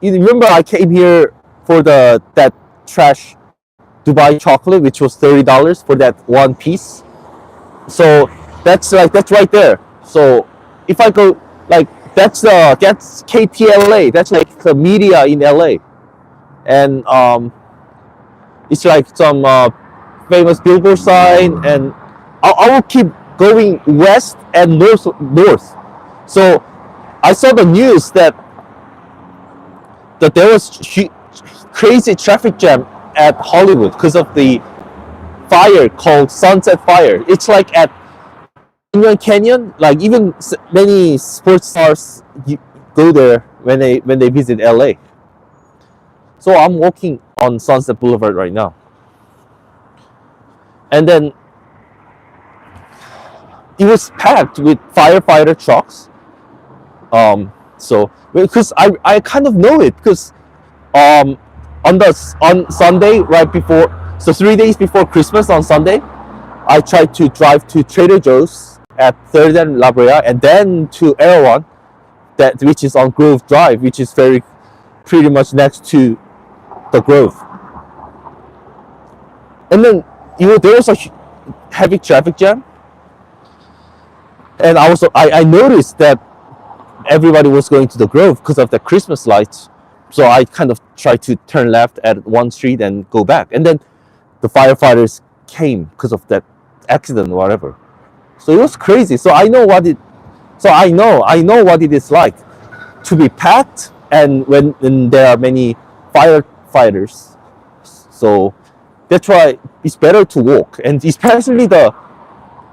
You remember I came here for that trash Dubai chocolate, which was $30 for that one piece. So that's right there. So if I go like that's KTLA. That's like the media in LA, and it's like some famous billboard sign, and I will keep going west and north. So I saw the news that there was crazy traffic jam at Hollywood because of the fire called Sunset Fire. It's like at Runyon Canyon. Like even many sports stars go there when they visit LA. So I'm walking on Sunset Boulevard right now, and then it was packed with firefighter trucks. So because I kind of know it because um, on Sunday right before, so 3 days before Christmas on Sunday, I tried to drive to Trader Joe's at Third and La Brea, and then to Erewhon, that which is on Grove Drive, which is very pretty much next to the Grove. And then there was a heavy traffic jam, and I noticed that everybody was going to the Grove because of the Christmas lights. So I kind of tried to turn left at one street and go back, and then the firefighters came because of that accident or whatever. So it was crazy. So I know what it. So I know what it is like to be packed, and when there are many firefighters. So that's why it's better to walk, and especially the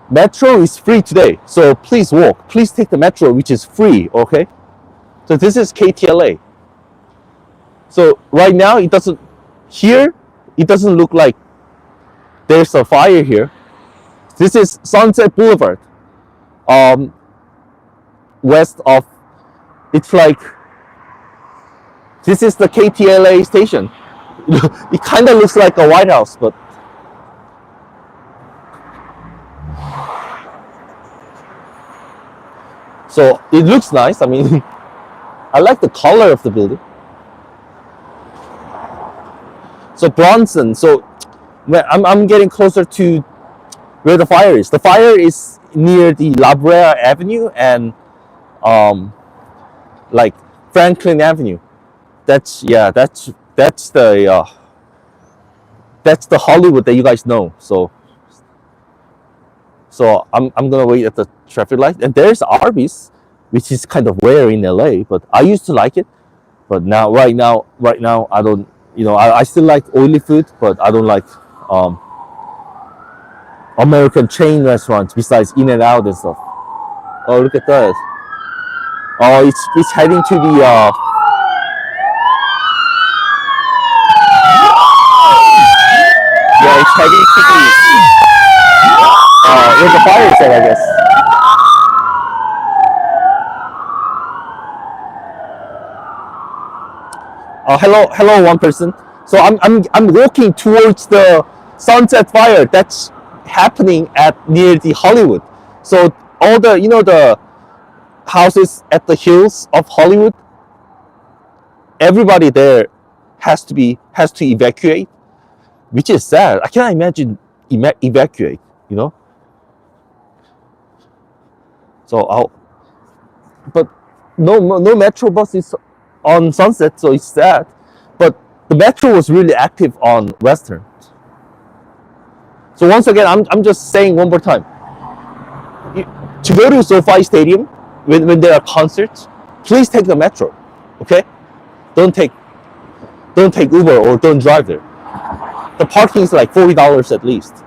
metro is free today. So please walk. Please take the metro, which is free. Okay. So this is KTLA. So right now it doesn't look like there's a fire here. This is Sunset Boulevard, west of. It's like this is the KTLA station. It kind of looks like a White House, but so it looks nice. I mean, I like the color of the building. So Bronson. So when I'm getting closer to where the fire is. The fire is near the La Brea Avenue and like Franklin Avenue. That's the Hollywood that you guys know. So I'm gonna wait at the traffic light, and there's Arby's, which is kind of rare in LA, but I used to like it. But right now I don't. I still like oily food, but I don't like American chain restaurants besides In and Out and stuff. Oh, look at that! Oh, it's heading to the yeah, it's heading to the where the fire is at, I guess. Hello, one person. So I'm walking towards the Sunset Fire that's happening at near the Hollywood. So all the houses at the hills of Hollywood, everybody there has to evacuate, which is sad. I cannot imagine evacuate. So but no metro bus is on Sunset, so it's sad. But the metro was really active on Western. So once again, I'm just saying one more time. To go to SoFi Stadium when there are concerts, please take the metro. Okay? Don't take Uber or don't drive there. The parking is like $40 at least.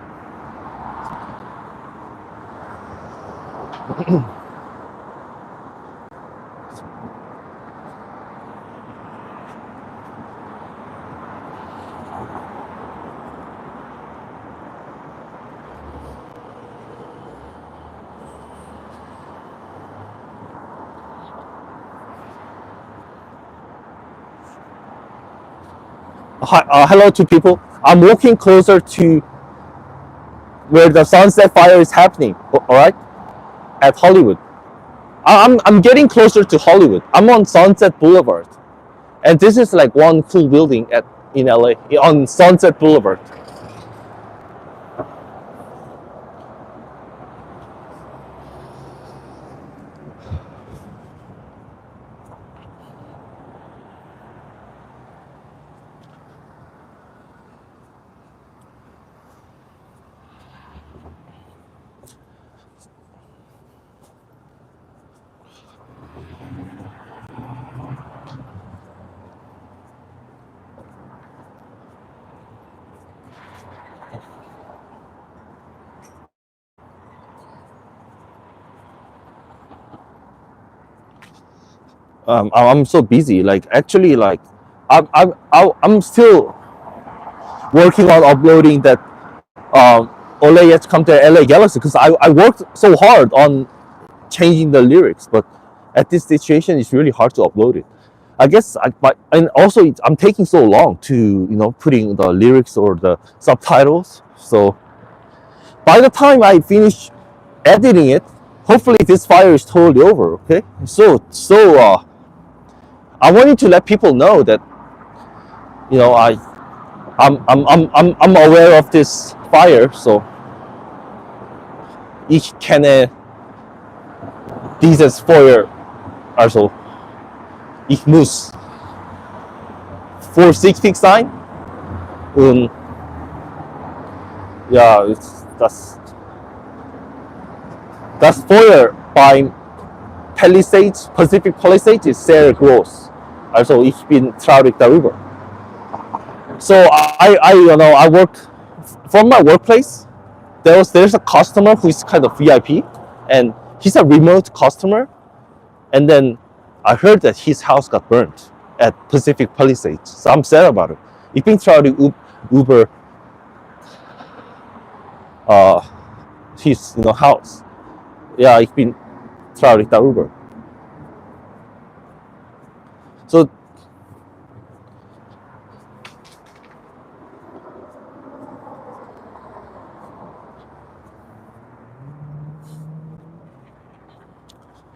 Hello to people. I'm walking closer to where the Sunset Fire is happening. All right, at Hollywood. I'm getting closer to Hollywood. I'm on Sunset Boulevard. And this is like one cool building in LA on Sunset Boulevard. I'm so busy. Like actually, like I'm still working on uploading that Ole Yet Come to LA Galaxy because I worked so hard on changing the lyrics, but at this situation, it's really hard to upload it. I guess, and also I'm taking so long to putting the lyrics or the subtitles. So by the time I finish editing it, hopefully this fire is totally over. Okay, so I wanted to let people know that I'm aware of this fire. So ich kenne dieses Feuer, also ich muss vorsichtig sein und ja, das Feuer beim Pacific Palisades ist sehr groß. Also ich bin traurig darüber. So I worked from my workplace. There's a customer who is kind of VIP, and he's a remote customer. And then I heard that his house got burnt at Pacific Palisades. So I'm sad about it. Ich bin traurig über his house. Ja, ich bin traurig darüber.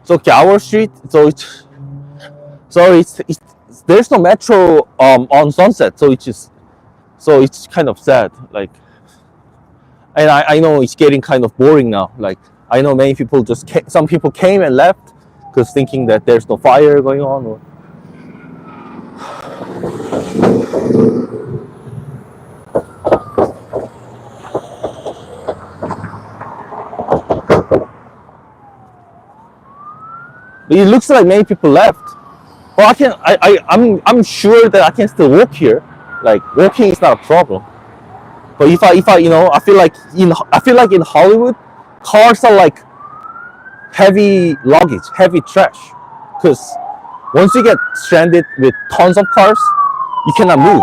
So Gower Street. It's there's no metro on Sunset, so it's kind of sad. Like, and I know it's getting kind of boring now. Like, I know many people some people came and left because thinking that there's no fire going on. Or but it looks like many people left. Well, I'm sure that I can still walk here. Like, walking is not a problem. But if I I feel like in Hollywood, cars are like heavy luggage, heavy trash. Because once you get stranded with tons of cars, you cannot move.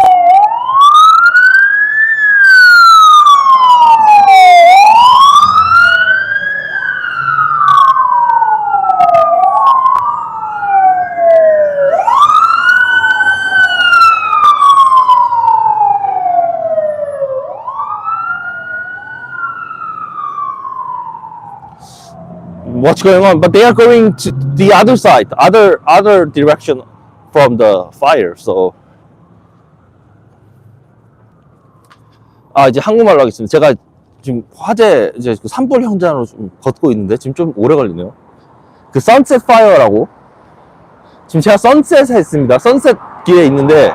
What's going on? But they are going to the other side, other direction from the fire. So 이제 한국말로 하겠습니다. 제가 지금 화재 이제 그 산불 현장으로 좀 걷고 있는데 지금 좀 오래 걸리네요. 그 선셋 파이어라고, 지금 제가 선셋에 있습니다. 선셋 길에 있는데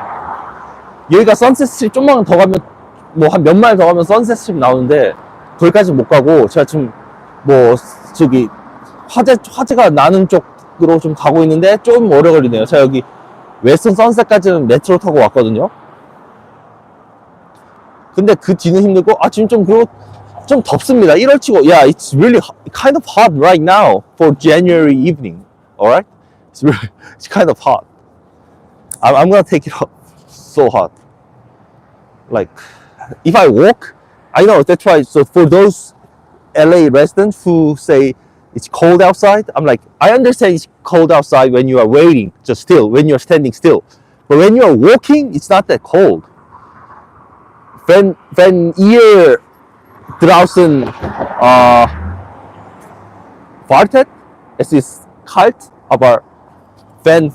여기가 선셋 스트립 좀만 더 가면 뭐 한 몇 마일 더 가면 선셋 스트립 나오는데 거기까지 못 가고 제가 지금 뭐 저기 화재가 나는 쪽으로 좀 가고 있는데 좀 오래 걸리네요. 제가 여기 웨스턴 선셋까지는 메트로 타고 왔거든요. 근데 그 뒤는 힘들고 지금 좀 덥습니다. 1월치고 yeah, it's really kind of hot right now for January evening. Alright? It's kind of hot. I'm gonna take it off. So hot. Like, if I walk, I know that's why. So for those LA residents who say it's cold outside, I'm like, I understand it's cold outside when you are waiting, just still, when you're standing still. But when you're walking, it's not that cold. Wenn ihr draußen wartet, es ist kalt, aber wenn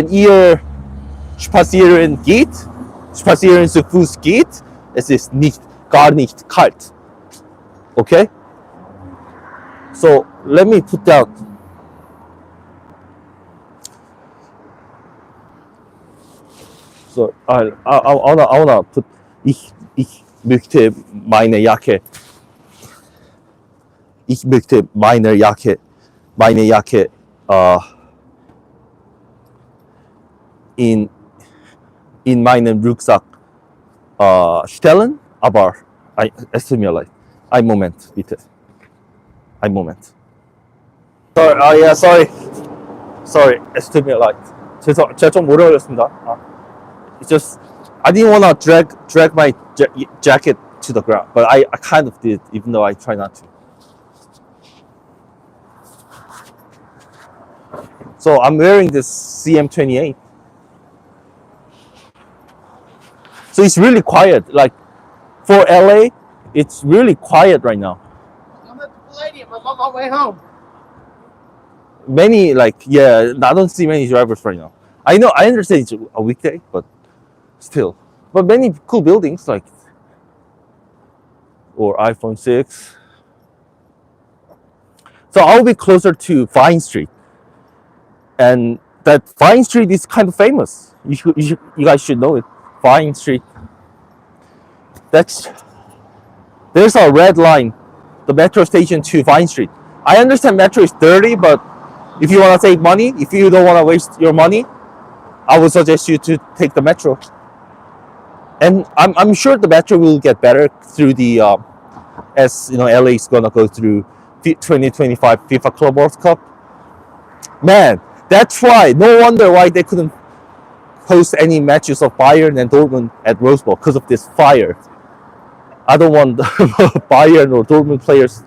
ihr spazieren geht. Spazieren zu Fuß geht. Es ist nicht, gar nicht kalt. Okay? So let me put down. So I wanna put. Ich möchte meine Jacke. Ich möchte meine Jacke in meinen Rucksack stellen, aber es tut mir leid. Ein Moment, bitte. Ein Moment. Sorry, yeah, sorry. es tut mir leid. 제가 좀 오래 걸렸습니다. It's just I didn't want to drag my jacket to the ground, but I kind of did, even though I try not to. So I'm wearing this CM28. So it's really quiet. Like for LA, it's really quiet right now. I'm at the Palladium. I'm on my way home. Many, like, yeah, I don't see many drivers right now. I know, I understand it's a weekday, but still. But many cool buildings, like, or iPhone 6. So I'll be closer to Vine Street. And that Vine Street is kind of famous. You guys should know it. Vine Street. There's a red line, the metro station to Vine Street. I understand metro is dirty, but if you want to save money, if you don't want to waste your money, I would suggest you to take the metro. And I'm sure the metro will get better through the as you know, LA is gonna go through 2025 FIFA Club World Cup. Man, that's why. No wonder why they couldn't host any matches of Bayern and Dortmund at Rose Bowl, because of this fire. I don't want Bayern or Dortmund players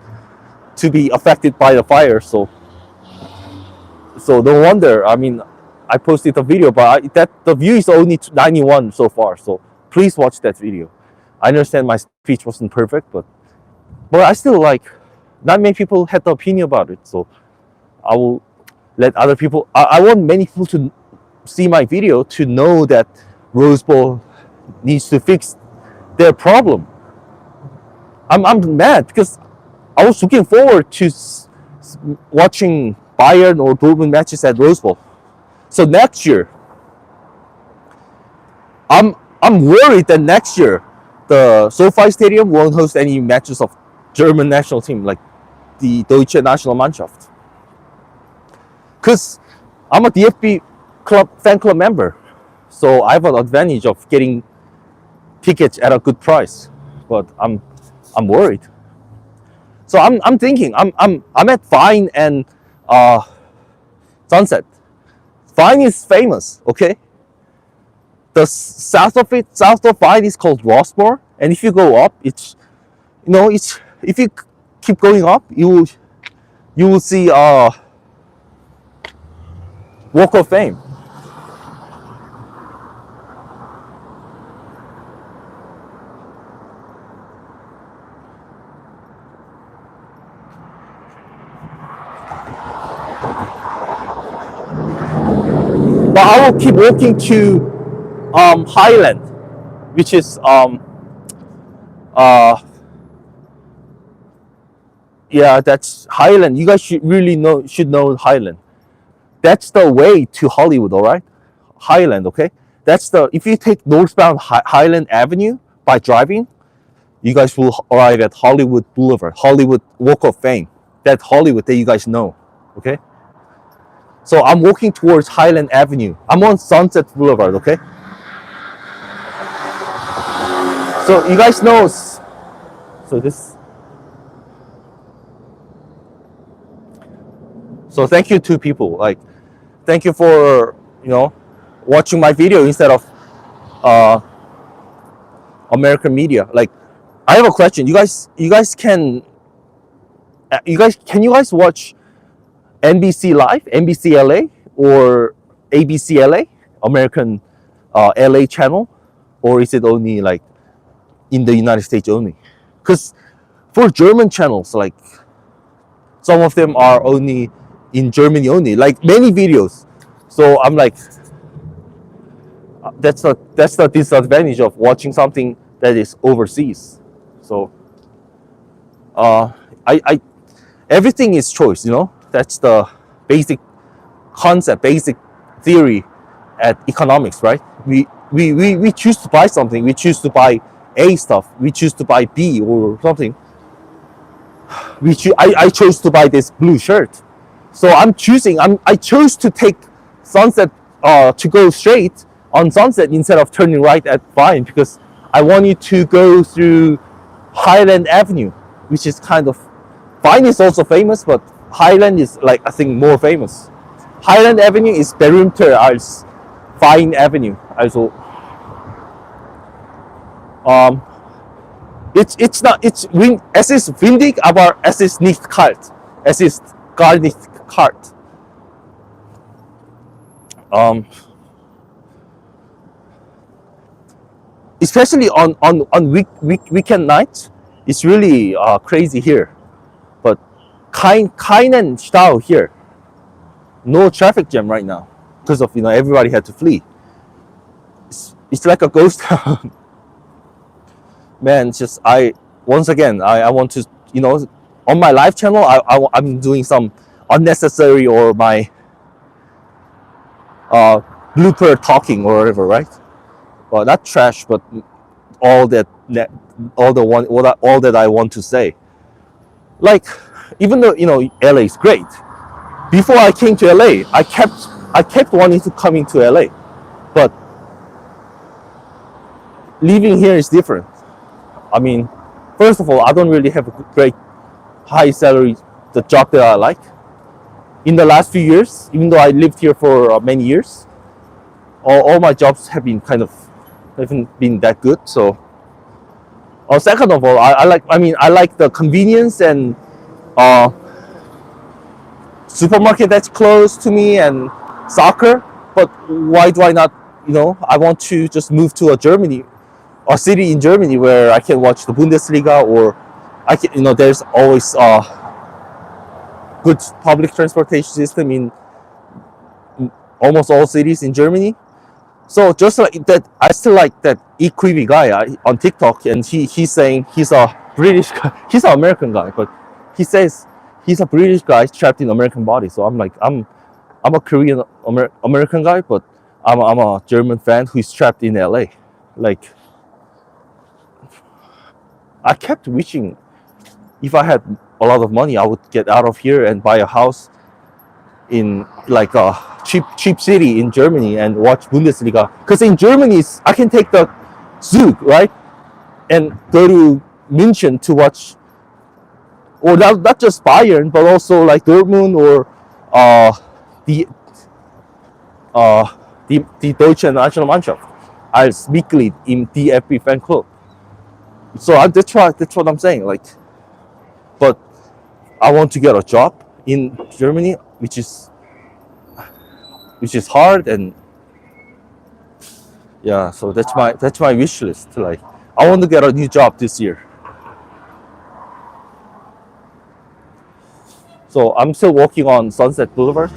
to be affected by the fire. So no wonder. I mean, I posted a video, but the view is only 91 so far. So please watch that video. I understand my speech wasn't perfect, but I still, like, not many people had the opinion about it. So I will let other people. I want many people to see my video to know that Rose Bowl needs to fix their problem. I'm mad because I was looking forward to watching Bayern or Dortmund matches at Rose Bowl. So next year, I'm worried that next year the SoFi Stadium won't host any matches of German national team, like the Deutsche Nationalmannschaft. Because I'm a DFB fan club member, so I have an advantage of getting tickets at a good price. But I'm worried. So I'm thinking I'm at Vine and Sunset. Vine is famous, okay? The south of Vine is called Rossmore, and if you go up, it's if you keep going up, you will see Walk of Fame. But I will keep walking to Highland, which is yeah, that's Highland. You guys should know Highland. That's the way to Hollywood, all right? Highland, okay? If you take northbound Highland Avenue by driving, you guys will arrive at Hollywood Boulevard, Hollywood Walk of Fame. That Hollywood that you guys know, okay? So I'm walking towards Highland Avenue. I'm on Sunset Boulevard, okay? So you guys know, so thank you to people, like, thank you for, watching my video instead of American media. Like, I have a question. Can you guys watch NBC Live, NBC LA, or ABC LA, American LA channel, or is it only like in the United States only? Because for German channels, like, some of them are only in Germany only, like many videos. So I'm like, that's the disadvantage of watching something that is overseas. So I everything is choice, you know. That's the basic concept, basic theory at economics, right? We choose to buy something, we choose to buy A stuff, we choose to buy B or something. I chose to buy this blue shirt, so I chose to take Sunset, to go straight on Sunset instead of turning right at Vine, because I wanted to go through Highland Avenue, which is kind of, Vine is also famous, but Highland is, like, I think more famous. Highland Avenue is berühmter als Vine Avenue. Also, it's not, es ist windig, aber es ist nicht kalt. Es ist gar nicht kalt. Especially on weekend nights, it's really crazy here. But keinen Stau here. No traffic jam right now because of, everybody had to flee. It's like a ghost town. Man, just once again I want to, on my live channel I'm doing some unnecessary, or my blooper talking or whatever, right? Well, not trash, but all that I want to say. Like, even though LA is great, before I came to LA, I kept wanting to come into LA, but living here is different. I mean, first of all, I don't really have a great high salary, the job that I like. In the last few years, even though I lived here for many years, all my jobs haven't been that good. So, second of all, I like the convenience and supermarket that's close to me and soccer. But why do I not? I want to just move to a city in Germany where I can watch the Bundesliga, or I can, there's always good public transportation system in almost all cities in Germany. So just like that, I still like that Equivi guy on TikTok, and he's saying he's a British guy. He's an American guy, but he says he's a British guy trapped in American body. So I'm like, I'm a Korean American guy, but I'm a German fan who's trapped in LA. Like, I kept wishing if I had a lot of money, I would get out of here and buy a house in, like, a cheap city in Germany and watch Bundesliga. Because in Germany, I can take the Zug, right, and go to München to watch, or not just Bayern, but also like Dortmund, or die Deutsche Nationalmannschaft als Mitglied im DFB Fanclub. So that's what I'm saying. Like, but I want to get a job in Germany, which is hard, and yeah. So that's my wish list. Like, I want to get a new job this year. So I'm still walking on Sunset Boulevard.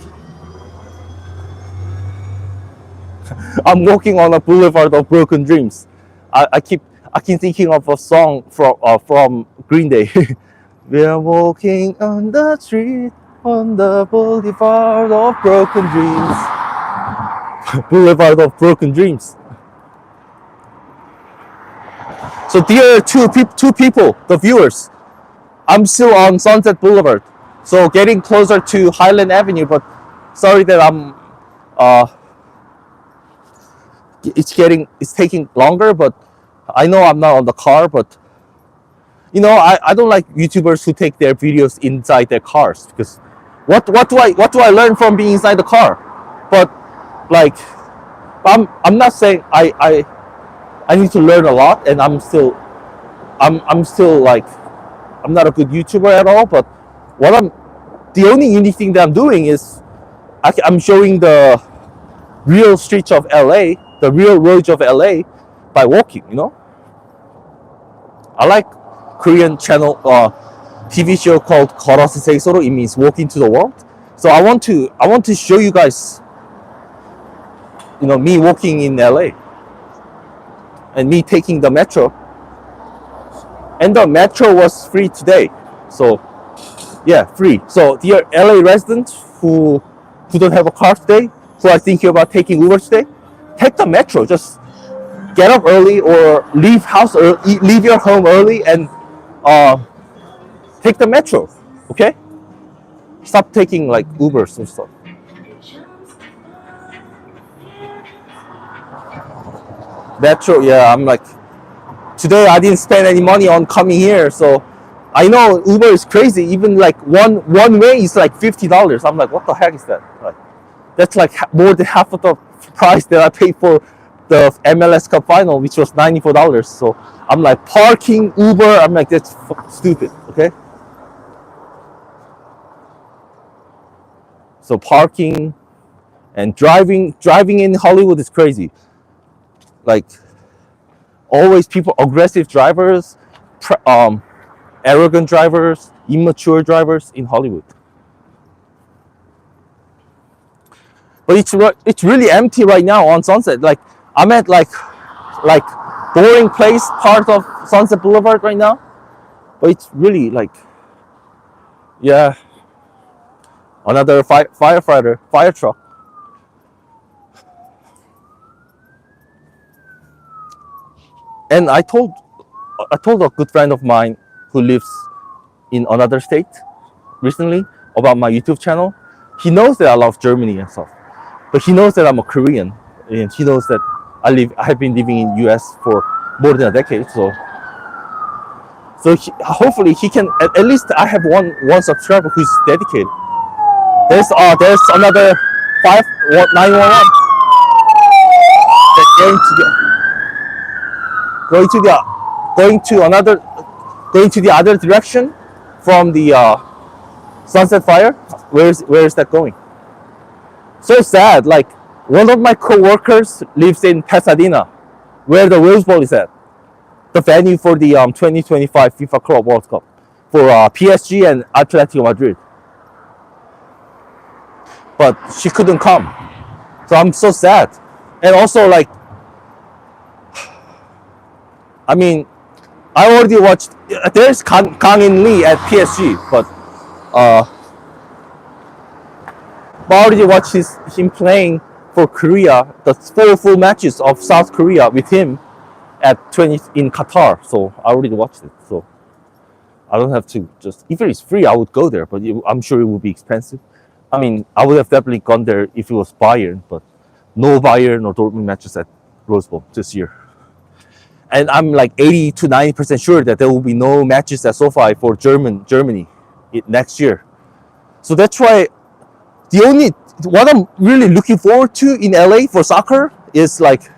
I'm walking on a boulevard of broken dreams. I keep thinking of a song from Green Day. We are walking on the street, on the boulevard of broken dreams. Boulevard of broken dreams. So dear two people, the viewers, I'm still on Sunset Boulevard, so getting closer to Highland Avenue. But sorry that it's taking longer. But I know I'm not on the car, but I don't like YouTubers who take their videos inside their cars, because what do I learn from being inside the car? But like, I'm not saying I need to learn a lot, and I'm still like, I'm not a good YouTuber at all. But the only unique thing that I'm doing is I'm showing the real streets of LA, the real roads of LA, by walking. I like Korean channel TV show called 걸어서 세계로. It means walk into the world. So I want to show you guys, me walking in LA. and me taking the metro. And the metro was free today. So yeah, free. So dear LA residents who don't have a car today, who are thinking about taking Uber today, take the metro. Just get up early or leave house early, leave your home early and take the metro. Okay? Stop taking like Ubers and stuff. Metro, yeah, I'm like today I didn't spend any money on coming here, so I know Uber is crazy. Even like one way is like $50. I'm like, what the heck is that? Like, that's like more than half of the price that I paid for the MLS Cup final, which was $94. So I'm like, parking Uber. I'm like, that's stupid. Okay. So parking and driving in Hollywood is crazy. Like always, people aggressive drivers, arrogant drivers, immature drivers in Hollywood. But it's really empty right now on Sunset. Like I'm at like boring place part of Sunset Boulevard right now, but it's really like, yeah, another firefighter fire truck. And I told a good friend of mine who lives in another state recently about my YouTube channel. He knows that I love Germany and stuff, but he knows that I'm a Korean, and he knows that I have been living in US for more than a decade. So hopefully he can at least I have one subscriber who's dedicated. There's another 911 that's going to the other direction from the Sunset Fire. Where is that going? So sad. Like one of my co-workers lives in Pasadena, where the Rose Bowl is at, the venue for the 2025 FIFA Club World Cup for PSG and Atletico Madrid. But she couldn't come, so I'm so sad. And also, like, I mean, I already watched. There's Kang In Lee at PSG, but I already watched him playing for Korea, the 4 full matches of South Korea with him at 20 in Qatar. So I already watched it. So I don't have to just, if it's free, I would go there, but I'm sure it would be expensive. I mean, I would have definitely gone there if it was Bayern, but no Bayern or Dortmund matches at Rose Bowl this year. And I'm like 80 to 90% sure that there will be no matches at SoFi for Germany next year. So that's why what I'm really looking forward to in LA for soccer is like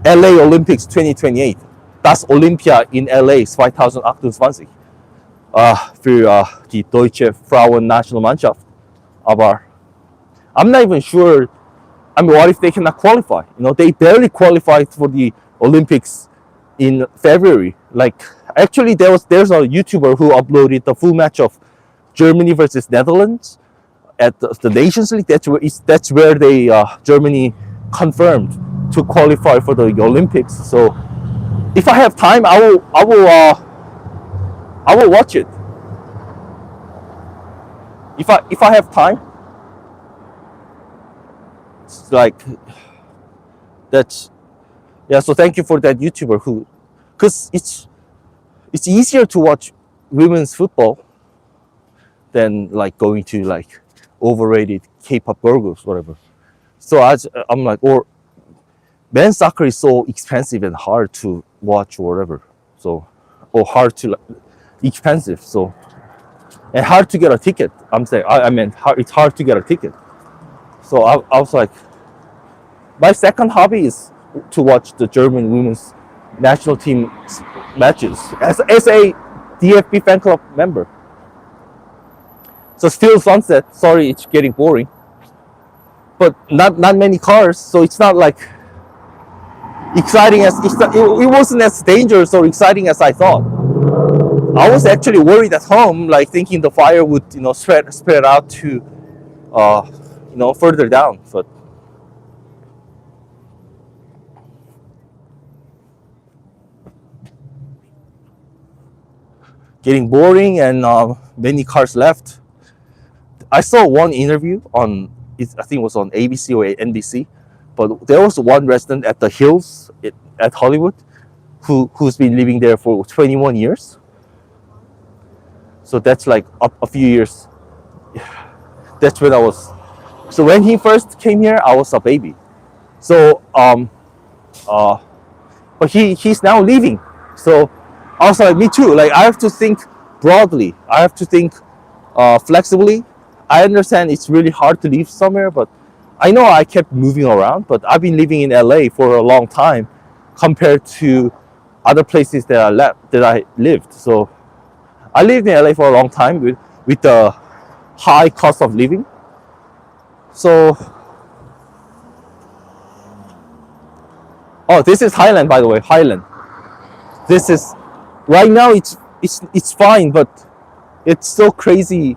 LA Olympics 2028. Das Olympia in LA 2028. Für die deutsche Frauennationalmannschaft. Aber I'm not even sure. I mean, what if they cannot qualify? You know, they barely qualified for the Olympics in February. Like, actually, there's a YouTuber who uploaded the full match of Germany versus Netherlands at the Nations League. That's where they Germany confirmed to qualify for the Olympics. So, if I have time, I will watch it. If I have time, it's like that's, yeah. So thank you for that YouTuber who, because it's easier to watch women's football than like going to like overrated K-pop girl groups, whatever. So I'm like, or men's soccer is so expensive and hard to watch or whatever. So, or hard to expensive. So, and hard to get a ticket. I'm saying, I mean, it's hard to get a ticket. So I was like, my second hobby is to watch the German women's national team matches as a DFB fan club member. So still Sunset. Sorry, it's getting boring. But not many cars, so it's not like exciting as it wasn't as dangerous or exciting as I thought. I was actually worried at home, like thinking the fire would, spread out to, further down. But getting boring, and many cars left. I saw one interview on, I think it was on ABC or NBC, but there was one resident at the Hills at Hollywood who's been living there for 21 years. So that's like a few years. That's when I was. So when he first came here, I was a baby. So but he's now leaving. So I was like, me too. Like I have to think broadly. I have to think flexibly. I understand it's really hard to live somewhere, but I know I kept moving around. But I've been living in LA for a long time compared to other places that I lived. So I lived in LA for a long time with the high cost of living. So, oh, this is Highland, by the way. Highland. This is right now. It's fine, but it's so crazy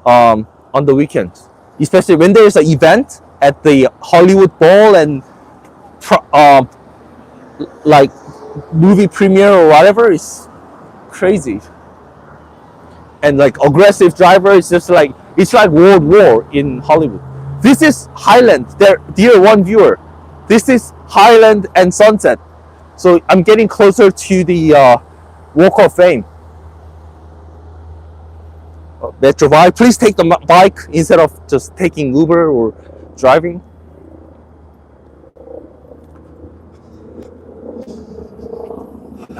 on the weekends, especially when there's an event at the Hollywood Bowl and like movie premiere or whatever. It's crazy. And like aggressive driver, it's just like it's like World War in Hollywood. This is Highland, dear one viewer. This is Highland and Sunset. So I'm getting closer to the Walk of Fame. Metro Vibe. Please take the bike instead of just taking Uber or driving.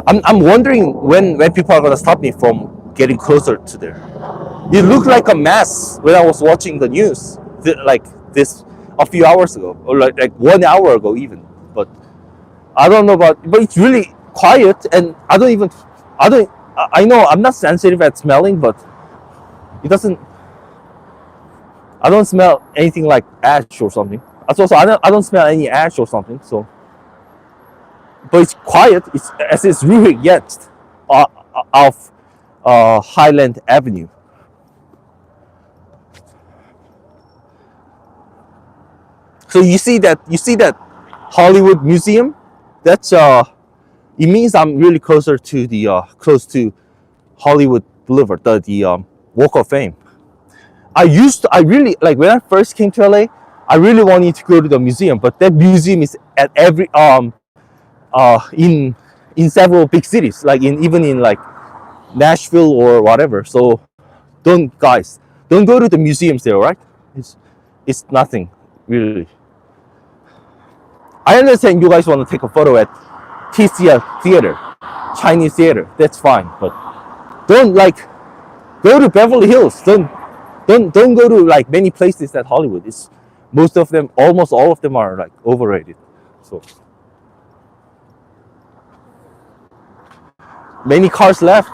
I'm wondering when people are gonna stop me from getting closer to there. It looked like a mess when I was watching the news, like this a few hours ago, or like 1 hour ago even. But I don't know but it's really quiet, and I know I'm not sensitive at smelling, but I don't smell anything like ash or something. Also, I don't smell any ash or something. So, but it's quiet. It's really yet of Highland Avenue. So you see that Hollywood Museum. That's it means I'm really closer to the close to Hollywood Boulevard, the Walk of Fame. I really like when I first came to LA. I really wanted to go to the museum, but that museum is at every in several big cities, like even in like Nashville or whatever. So don't go to the museums there, right? It's nothing really. I understand you guys want to take a photo at TCL Theater, Chinese theater. That's fine, but don't like go to Beverly Hills. Don't go to like many places at Hollywood. It's most of them, almost all of them are like overrated. So many cars left.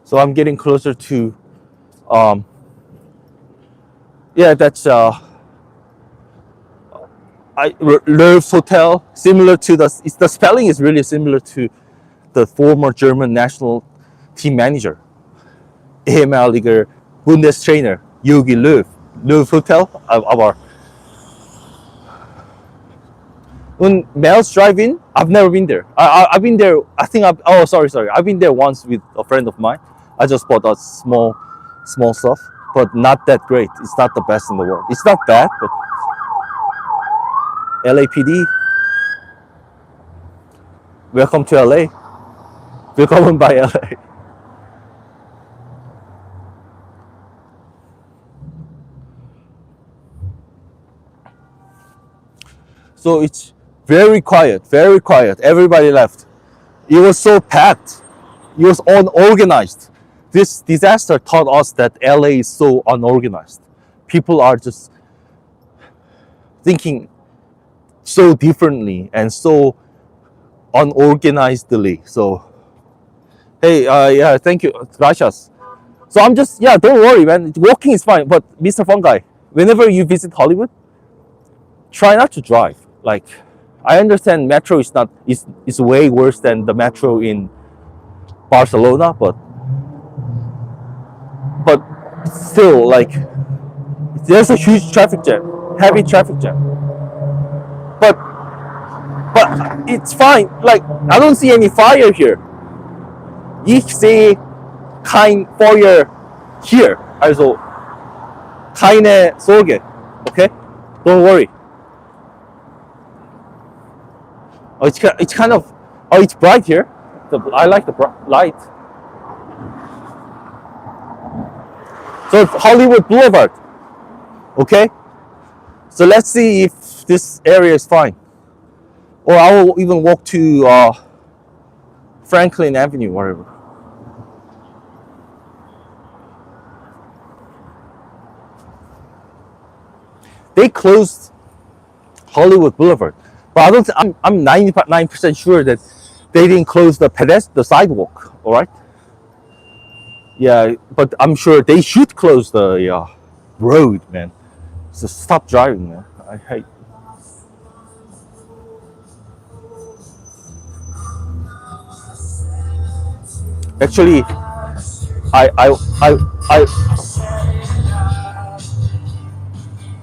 So I'm getting closer to yeah, that's Loews Hotel, similar to the spelling is really similar to the former German national team manager, ehemaliger Bundestrainer Jogi Löw. Loews Hotel, our when Mel's Drive-In, I've never been there. I've been there. I think sorry. I've been there once with a friend of mine. I just bought a small stuff, but not that great. It's not the best in the world. It's not bad, but LAPD, welcome to LA. Welcome by LA. So it's very quiet, very quiet. Everybody left. It was so packed. It was unorganized. This disaster taught us that LA is so unorganized. People are just thinking so differently and so unorganizedly. So, hey, yeah, thank you, gracias. So I'm just, yeah, don't worry, man. Walking is fine. But Mr. Fun Guy, whenever you visit Hollywood, try not to drive. Like, I understand metro is not is way worse than the metro in Barcelona, but still, like, there's a huge traffic jam, heavy traffic jam. But it's fine. Like, I don't see any fire here. Ich sehe kein Feuer hier. Also keine Sorge. Okay, don't worry. Oh, it's kind of, oh, it's bright here. I like the light. So it's Hollywood Boulevard. Okay, so let's see if this area is fine, or I will even walk to Franklin Avenue, whatever. They closed Hollywood Boulevard, but I don't. I'm 99% sure that they didn't close the sidewalk. All right. Yeah, but I'm sure they should close the road, man. So stop driving, man. I hate. Actually, I I I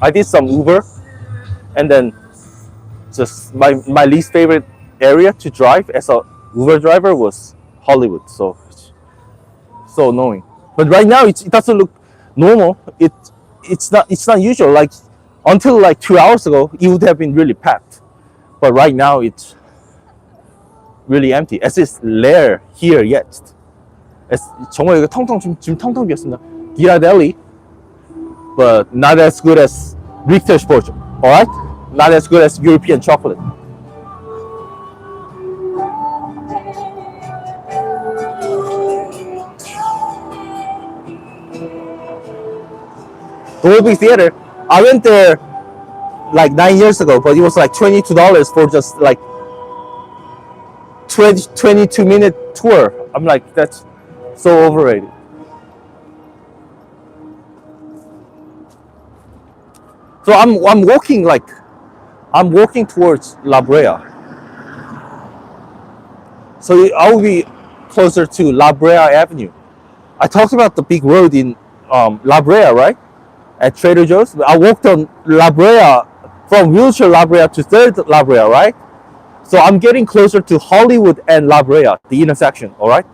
I did some Uber, and then just my least favorite area to drive as a Uber driver was Hollywood. So it's so annoying. But right now it doesn't look normal. It's not usual. Like, until like 2 hours ago, it would have been really packed. But right now it's really empty. As it's rare here yet. 정말 이거 지금 텅텅 비었습니다. Ghirardelli, but not as good as Richter Sport. All right, not as good as European chocolate. Dolby Theater. I went there like 9 years ago, but it was like $22 for just like 22-minute tour. I'm like, that's so overrated. So I'm walking towards La Brea. So I will be closer to La Brea Avenue. I talked about the big road in La Brea, right? At Trader Joe's. I walked on La Brea, from wheelchair La Brea to 3rd La Brea, right? So I'm getting closer to Hollywood and La Brea, the intersection, all right?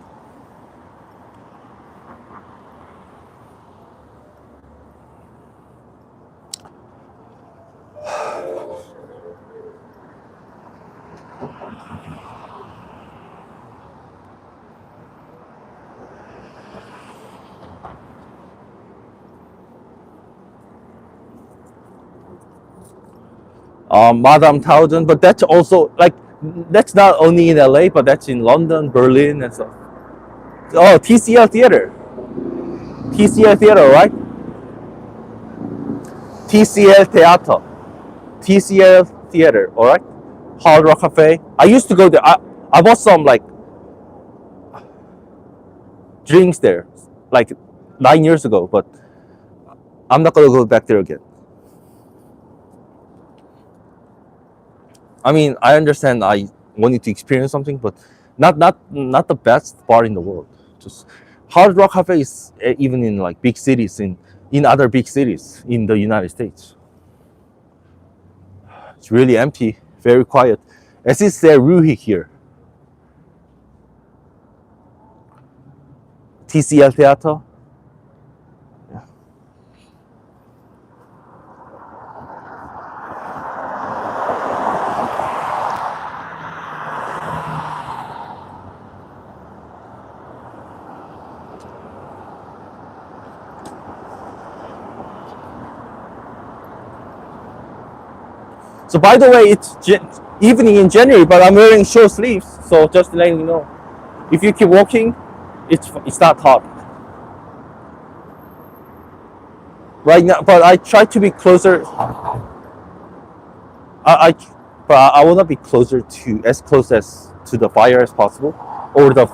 Madame Tauden, but that's also like, that's not only in LA, but that's in London, Berlin, and stuff. Oh, TCL Theater, right? TCL Theater, TCL Theater, all right? Hard Rock Cafe. I used to go there. I bought some like drinks there, like 9 years ago, but I'm not gonna go back there again. I mean, I understand I wanted to experience something, but not the best bar in the world. Just Hard Rock Cafe is even in like big cities, in other big cities in the United States. It's really empty, very quiet. As is there Ruhi here. TCL Theater. So by the way, it's evening in January, but I'm wearing short sleeves. So just letting you know, if you keep walking, it's not hot right now. But I try to be closer. But I want to be closer to, as close as to the fire as possible, or the.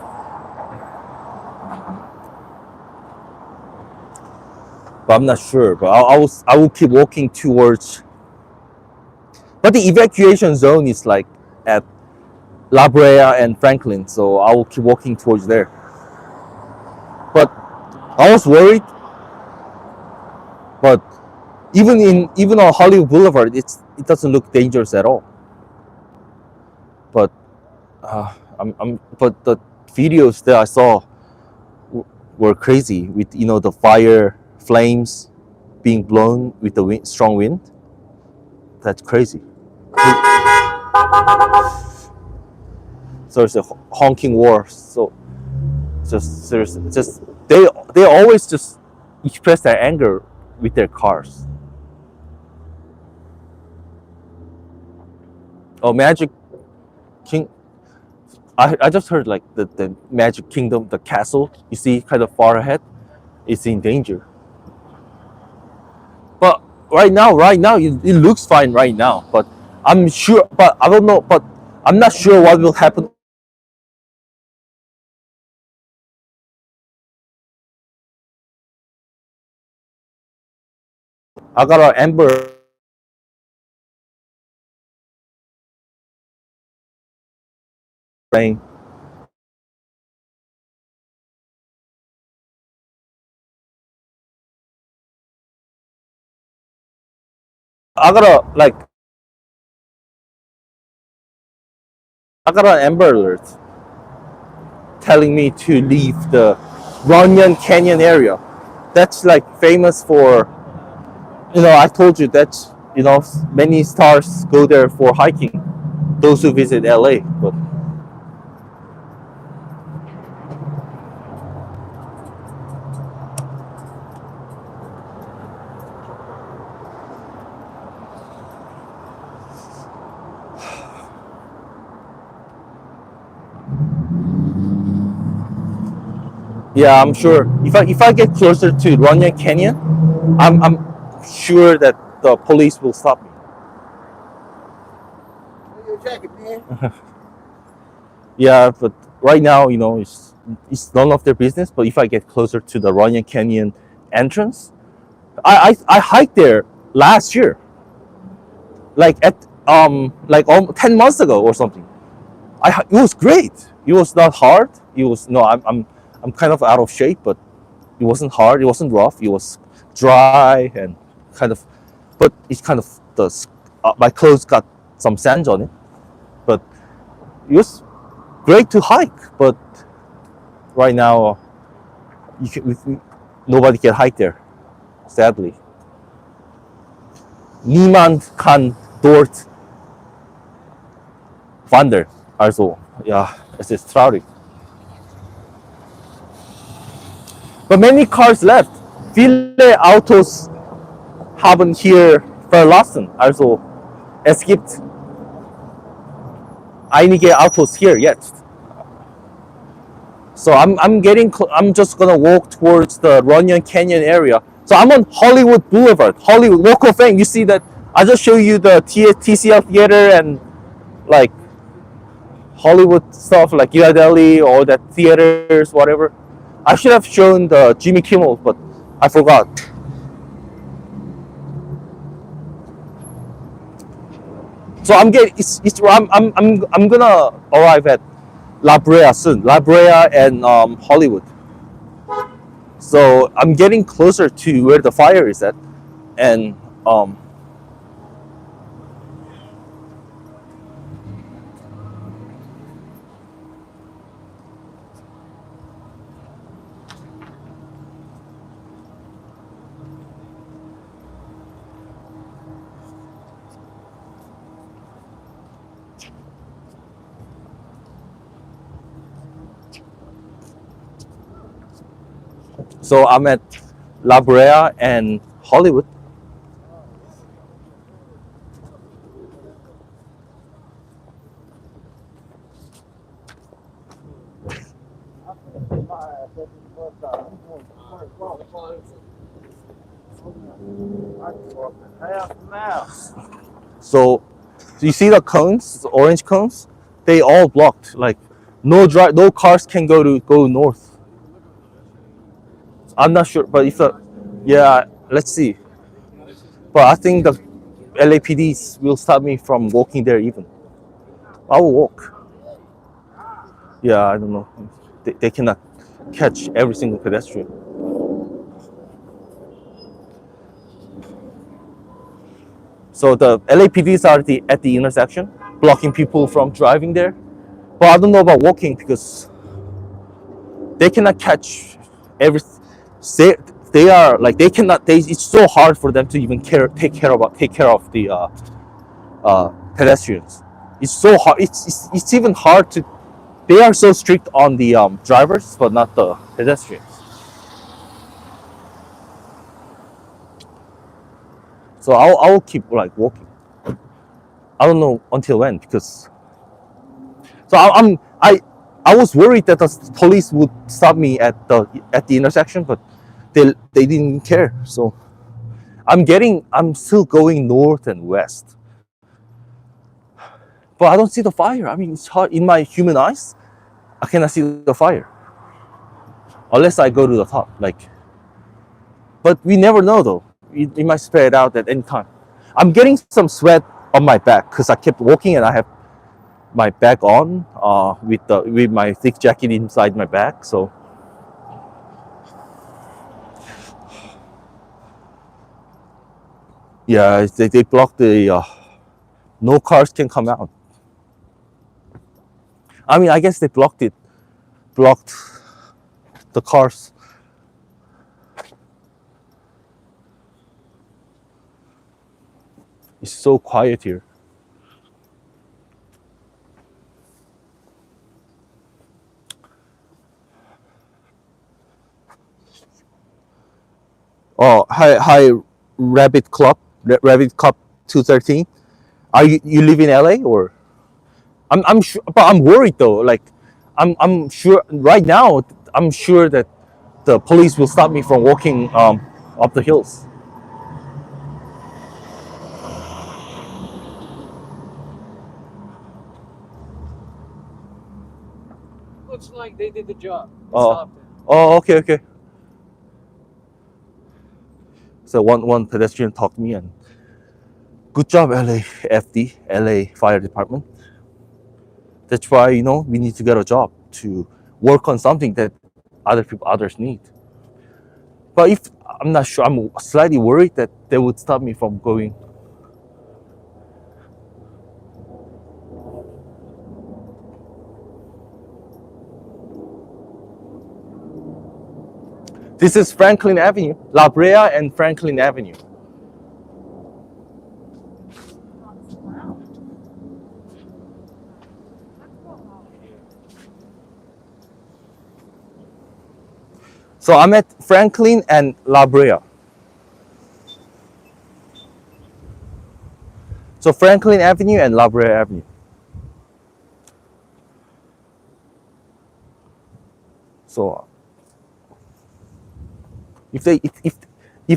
But I'm not sure. But I will keep walking towards But the evacuation zone is like at La Brea and Franklin, so I will keep walking towards there. But I was worried, but even on Hollywood Boulevard, it doesn't look dangerous at all. But but the videos that I saw were crazy with the fire flames being blown with the strong wind. That's crazy. So it's a honking war. So just they always just express their anger with their cars. Oh, Magic King. I just heard like the Magic Kingdom, the castle you see kind of far ahead, is in danger. But right now, it looks fine right now. But I'm sure, but I don't know, but I'm not sure what will happen. I got an Amber saying, I got a like I got an Amber Alert telling me to leave the Runyon Canyon area. That's like famous for, I told you that, many stars go there for hiking, those who visit LA. But yeah, I'm sure if I get closer to Runyon Canyon, I'm sure that the police will stop me. Your jacket, man. Yeah, but right now, it's none of their business. But if I get closer to the Runyon Canyon entrance, I hiked there last year, like at 10 months ago or something. It was great. It was not hard. It was no. I'm kind of out of shape, but it wasn't hard. It wasn't rough. It was dry and kind of, but it's kind of my clothes got some sand on it. But it was great to hike. But right now, nobody can hike there, sadly. Niemand kann dort wandern. Also, ja, es ist traurig. But many cars left. Viele Autos haben hier verlassen. Also, es gibt einige Autos hier jetzt. So I'm just gonna walk towards the Runyon Canyon area. So I'm on Hollywood Boulevard, Hollywood Walk of Fame. You see that? I just show you the TCL Theater and like Hollywood stuff like Ghirardelli or the theaters, whatever. I should have shown the Jimmy Kimmel, but I forgot. So I'm gonna arrive at La Brea soon. La Brea and Hollywood. So I'm getting closer to where the fire is at, and so I'm at La Brea and Hollywood. So you see the cones, the orange cones? They all blocked. Like no cars can go north. I'm not sure, but if yeah, let's see. But I think LAPDs will stop me from walking there even. I will walk. Yeah, I don't know. They cannot catch every single pedestrian. So the LAPDs are at the intersection, blocking people from driving there. But I don't know about walking because they cannot catch every. They, they are like they cannot. It's so hard for them to even take care of the pedestrians. It's so hard. It's even hard to. They are so strict on the drivers, but not the pedestrians. So I'll keep like walking. I don't know until when because. So I was worried that the police would stop me at the intersection, but they didn't care. So I'm still going north and west, but I don't see the fire. I mean, it's hard in my human eyes. I cannot see the fire unless I go to the top. But we never know though. It might spread out at any time. I'm getting some sweat on my back because I kept walking and I have my bag on with my thick jacket inside my bag. So yeah, they blocked the no cars can come out. I mean, I guess they blocked the cars. It's so quiet here. Oh, hi, Rabbit Club, Rabbit Cup 213. Are you live in LA or? I'm sure, but I'm worried though. Like, I'm sure right now. I'm sure that the police will stop me from walking up the hills. Looks like they did the job. They Oh, stopped it. oh, okay. So one pedestrian talked to me and good job, LAFD, LA Fire Department. That's why we need to get a job to work on something that others need. But if I'm not sure, I'm slightly worried that they would stop me from going. This is Franklin Avenue, La Brea and Franklin Avenue. So I'm at Franklin and La Brea. So Franklin Avenue and La Brea Avenue. So if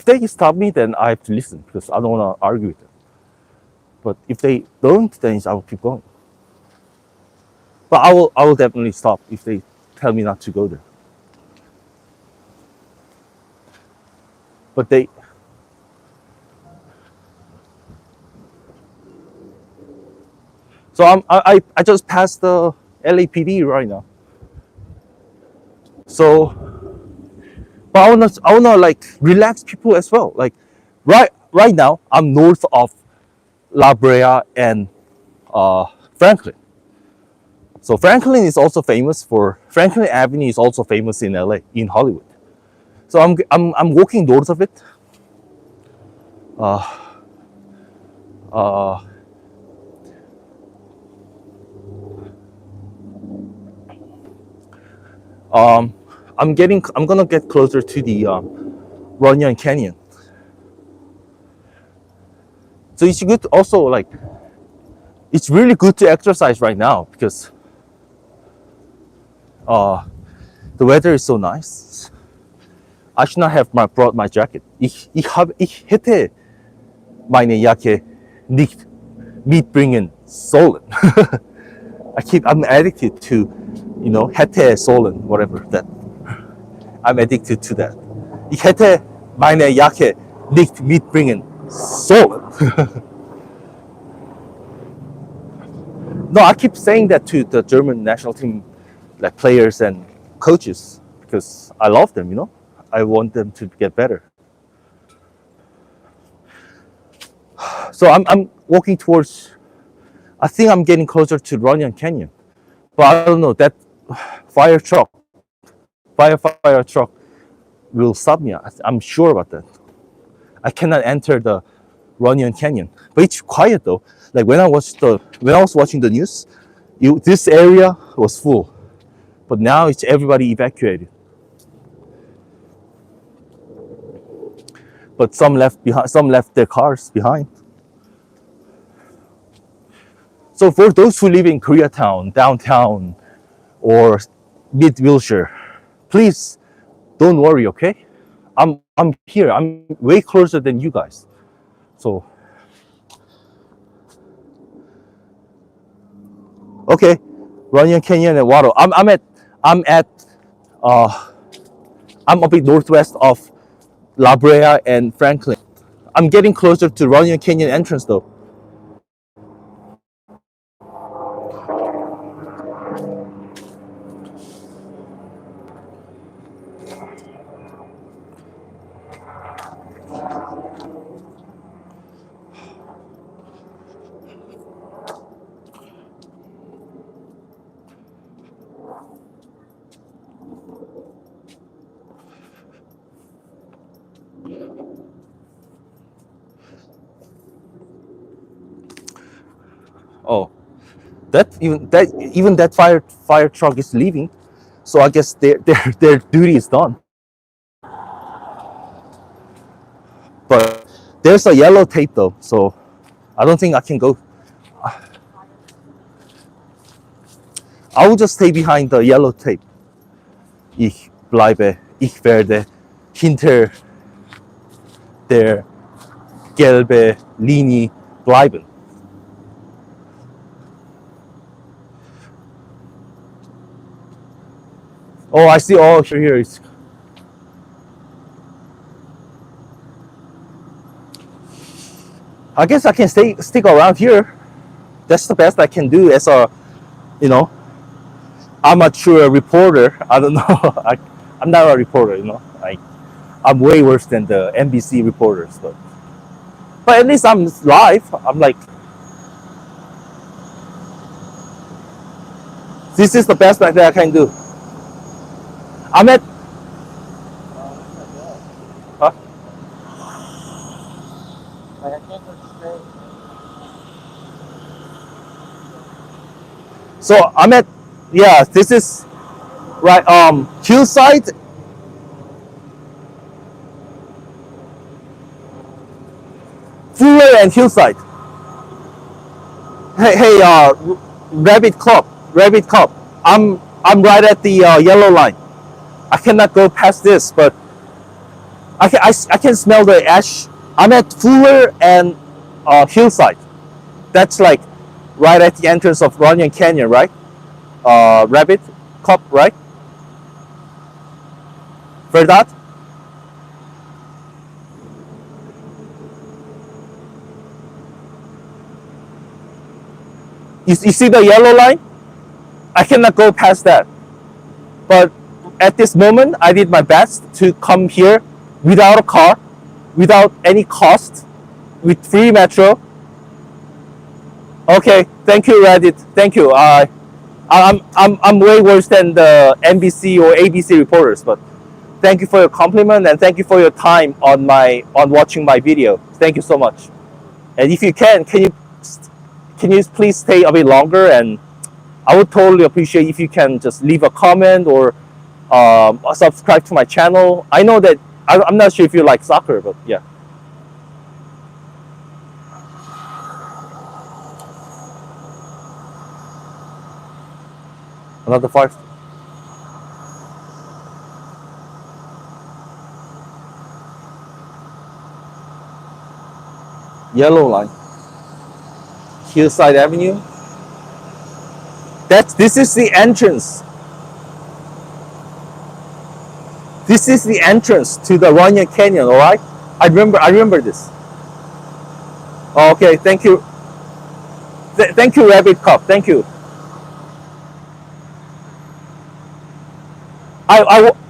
they stop me, then I have to listen because I don't want to argue with them. But if they don't, then I will keep going. But I will definitely stop if they tell me not to go there. But so I just passed the LAPD right now. So, but I wanna like relax people as well. Like right now I'm north of La Brea and Franklin. So Franklin Avenue is also famous in LA, in Hollywood. So I'm walking north of it. Uh, uh, I'm gonna get closer to the Runyon Canyon. So it's good also like it's really good to exercise right now because the weather is so nice. I should not have brought my jacket. Ich hätte meine Jacke nicht mitbringen sollen. I'm addicted to, hätte sollen, whatever that. I'm addicted to that. Ich hätte meine Jacke nicht mitbringen sollen. No, I keep saying that to the German national team, like players and coaches, because I love them. You know, I want them to get better. So I'm walking towards. I think I'm getting closer to Runyon Canyon, but I don't know that fire truck, fire truck will stop me. I'm sure about that. I cannot enter the Runyon Canyon, but it's quiet though. Like when I was watching the news, this area was full, but now it's everybody evacuated. But some left behind. Some left their cars behind. So for those who live in Koreatown, downtown, or mid Wilshire, please don't worry. Okay, I'm here. I'm way closer than you guys. So okay, Runyon Canyon and Wattle. I'm at uh I'm a bit northwest of La Brea and Franklin. I'm getting closer to Runyon Canyon entrance though. Oh, that fire truck is leaving, so I guess their duty is done. But there's a yellow tape though, so I don't think I can go. I will just stay behind the yellow tape. Ich bleibe, ich werde hinter der gelbe Linie bleiben. Oh, I see. Oh, here. I guess I can stick around here. That's the best I can do as a, you know, amateur reporter. I don't know. I'm not a reporter. You know, I'm way worse than the NBC reporters. But at least I'm live. I'm like, this is the best that I can do. I'm at. Huh? Like I can't go straight. So I'm at. Yeah, this is right. Hillside. Fuller and Hillside. Hey, Rabbit Club. I'm right at the yellow line. I cannot go past this, but I can smell the ash. I'm at Fuller and Hillside. That's like right at the entrance of Runyon Canyon, right? Rabbit Club, right? For that? You see the yellow line? I cannot go past that. But at this moment, I did my best to come here without a car, without any cost, with free metro. Okay, thank you, Reddit. Thank you. I'm way worse than the NBC or ABC reporters, but thank you for your compliment and thank you for your time on watching my video. Thank you so much. And if you can you please stay a bit longer? And I would totally appreciate if you can just leave a comment or subscribe to my channel. I know that I'm not sure if you like soccer, but yeah. Another fire. Yellow line. Hillside Avenue. This is the entrance. This is the entrance to the Runyon Canyon, all right? I remember this. Okay, thank you Thank you, Rabbit Cup. Thank you.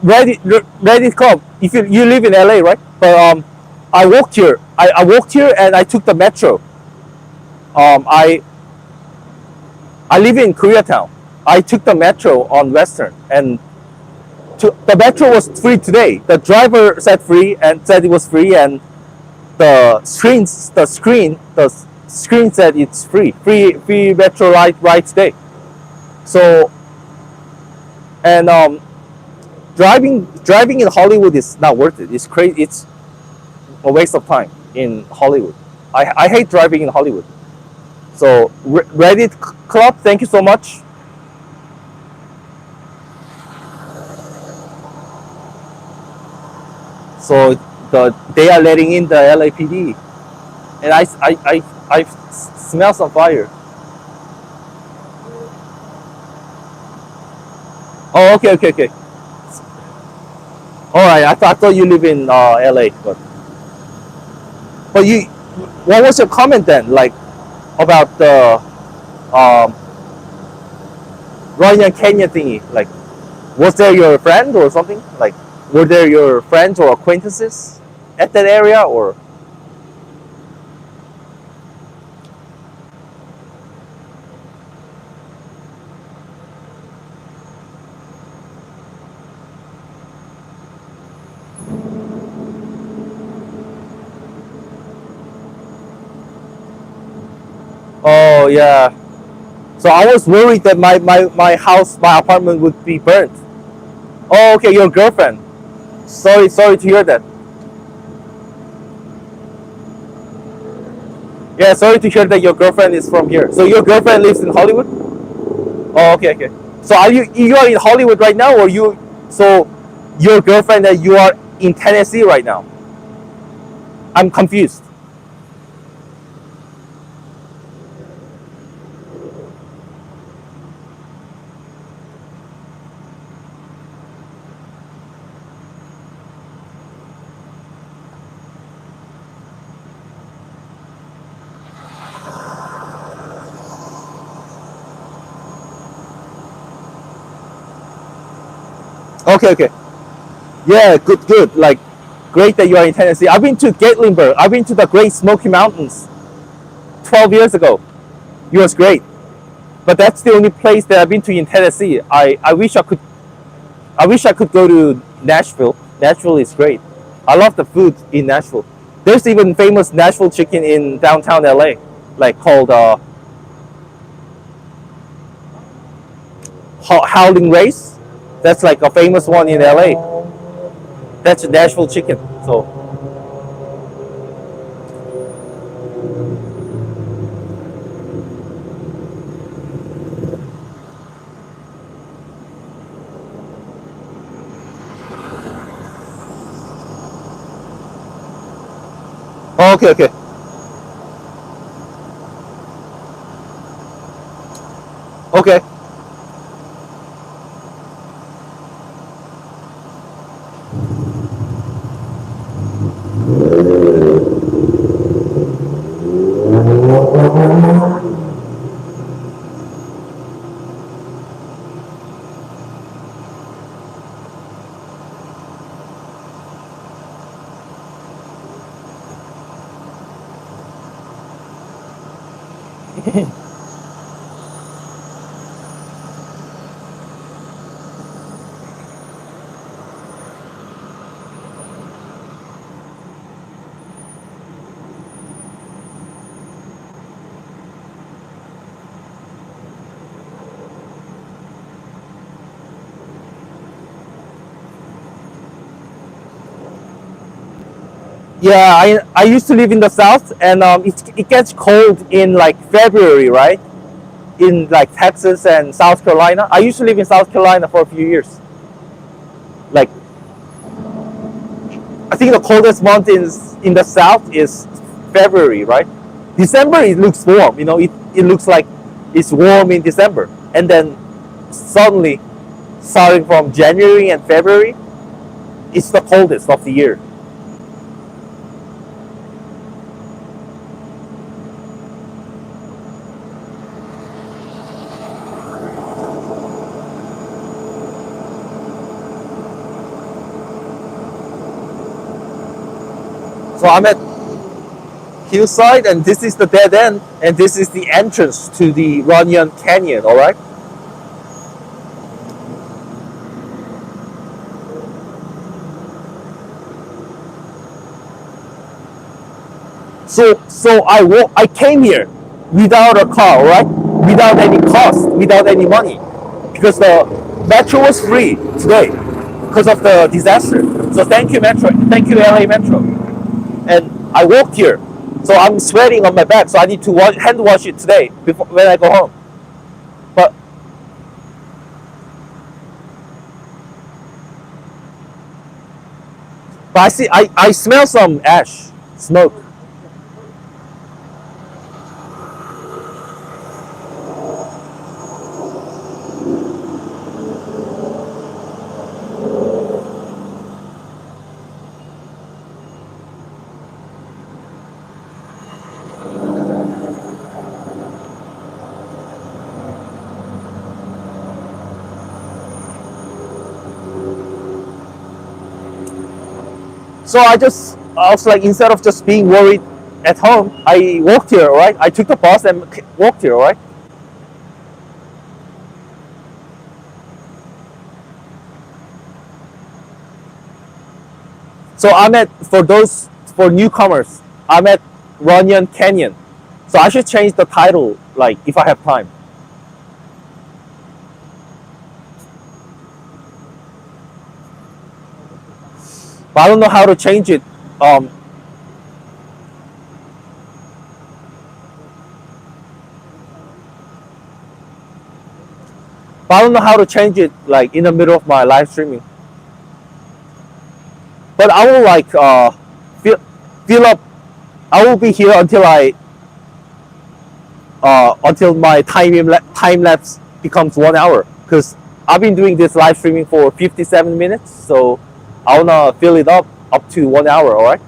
Reddit Cup. If you live in LA, right? But I walked here. I walked here and I took the metro. I live in Koreatown. I took the metro on Western, and the metro was free today. The driver said free and said it was free, and the screen said it's free metro ride today. So and driving in Hollywood is not worth it. It's crazy. It's a waste of time in Hollywood. I hate driving in Hollywood. So Reddit Club, thank you so much. So they are letting in the LAPD, and I smell some fire. Oh, okay. All right, I thought you live in LA, but you, what was your comment then, like about the um, Runyon Canyon thingy? Like, was there your friend or something? Like, were there your friends or acquaintances at that area, or? Oh yeah. So I was worried that my house, my apartment would be burnt. Oh, okay, your girlfriend. Sorry to hear that. Yeah, sorry to hear that your girlfriend is from here. So your girlfriend lives in Hollywood? Oh, okay. So you are in Hollywood right now, or you? So your girlfriend that you are in Tennessee right now? I'm confused. Okay. Yeah, good. Like, great that you are in Tennessee. I've been to Gatlinburg. I've been to the Great Smoky Mountains 12 years ago. It was great. But that's the only place that I've been to in Tennessee. I wish I could go to Nashville. Nashville is great. I love the food in Nashville. There's even famous Nashville chicken in downtown LA, like called Howling Race. That's like a famous one in LA. That's a Nashville chicken. So okay. Okay. Yeah, I used to live in the south, and it gets cold in like February, right? In like Texas and South Carolina. I used to live in South Carolina for a few years. Like, I think the coldest month in the south is February, right? December it looks warm. It looks like it's warm in December, and then suddenly, starting from January and February, it's the coldest of the year. So I'm at hillside, and this is the dead end, and this is the entrance to the Runyon Canyon. All right. So I came here without a car, all right, without any cost, without any money, because the metro was free today because of the disaster. So thank you Metro, thank you LA Metro, and I walked here. So I'm sweating on my back, so I need to hand wash it today before when I go home. But I smell some ash smoke. So I was like, instead of just being worried at home, I walked here, all right? I took the bus and walked here, all right? So for newcomers, I'm at Runyon Canyon. So I should change the title, like, if I have time. But I don't know how to change it. Um, but I don't know how to change it, like, in the middle of my live streaming. But I will, like, fill, fill up. I will be here until my time lapse becomes 1 hour, because I've been doing this live streaming for 57 minutes. So I wanna fill it up to 1 hour. All right.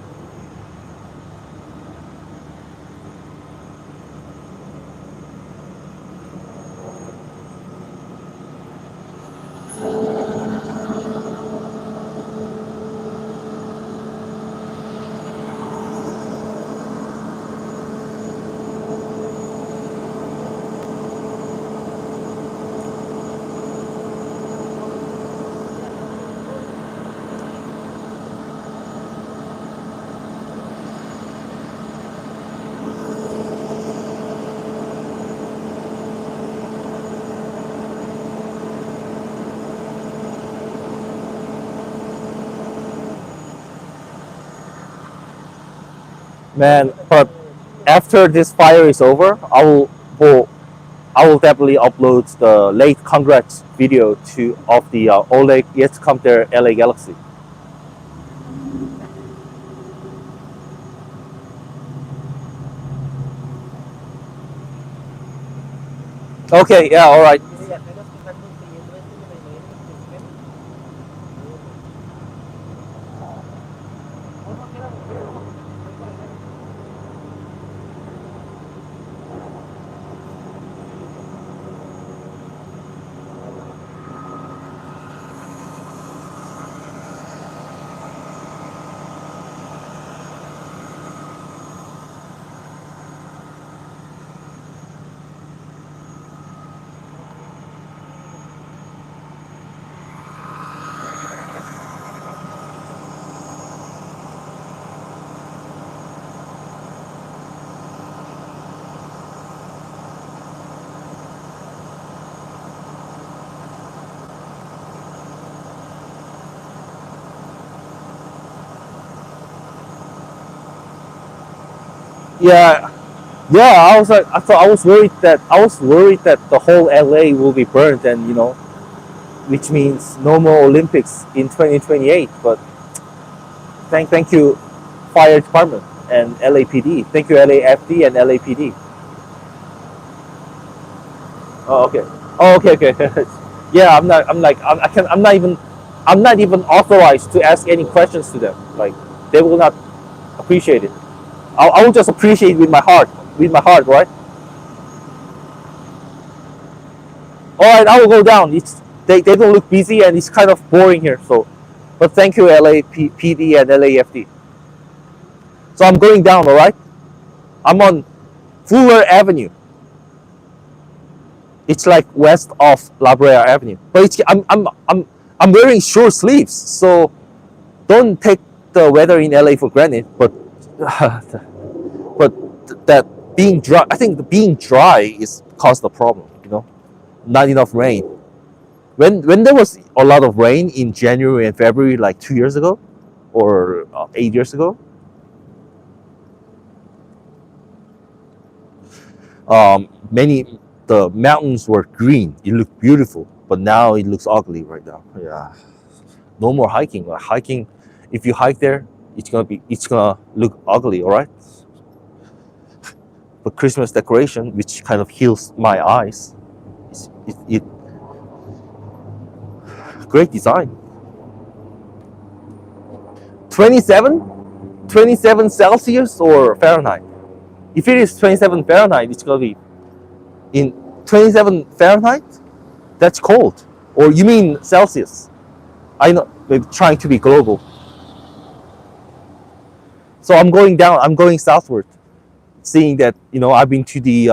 Man, but after this fire is over, I will definitely upload the late congrats video to of the Oleg Yet to Come There LA Galaxy. Okay, yeah, all right. Yeah, yeah. I was like, I was worried that the whole LA will be burned, and which means no more Olympics in 2028. But thank you, fire department and LAPD. Thank you, LAFD and LAPD. Oh, okay. Oh, okay, okay. Yeah, I'm not. I'm like. I can. I'm not even. I'm not even authorized to ask any questions to them. Like, they will not appreciate it. I will just appreciate with my heart. With my heart, right? All right, I will go down. They don't look busy, and it's kind of boring here. So, but thank you, LAPD and LAFD. So I'm going down, all right? I'm on Fuller Avenue. It's like west of La Brea Avenue. But I'm wearing short sleeves, so don't take the weather in LA for granted. But that being dry, I think the being dry is caused the problem. Not enough rain. When there was a lot of rain in January and February, like 2 years ago, or 8 years ago, many the mountains were green. It looked beautiful, but now it looks ugly right now. Yeah, no more hiking. Like hiking, if you hike there, it's gonna look ugly. All right. But Christmas decoration, which kind of heals my eyes, it great design. 27 Celsius or Fahrenheit. If it is 27 Fahrenheit, it's gonna be in 27 Fahrenheit. That's cold. Or you mean Celsius? I know, maybe trying to be global. So I'm going down. I'm going southward, seeing that I've been to the.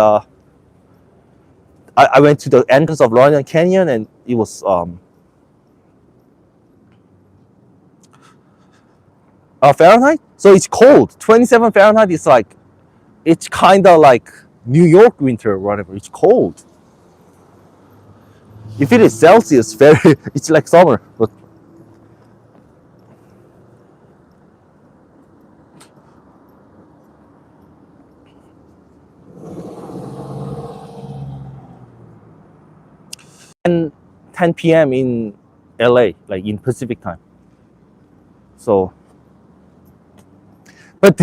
I went to the entrance of Runyon Canyon, and it was Fahrenheit. So it's cold. 27 Fahrenheit is like, it's kind of like New York winter or whatever. It's cold. If it is Celsius, it's like summer. But and 10 p.m. in LA, like in Pacific time. So, but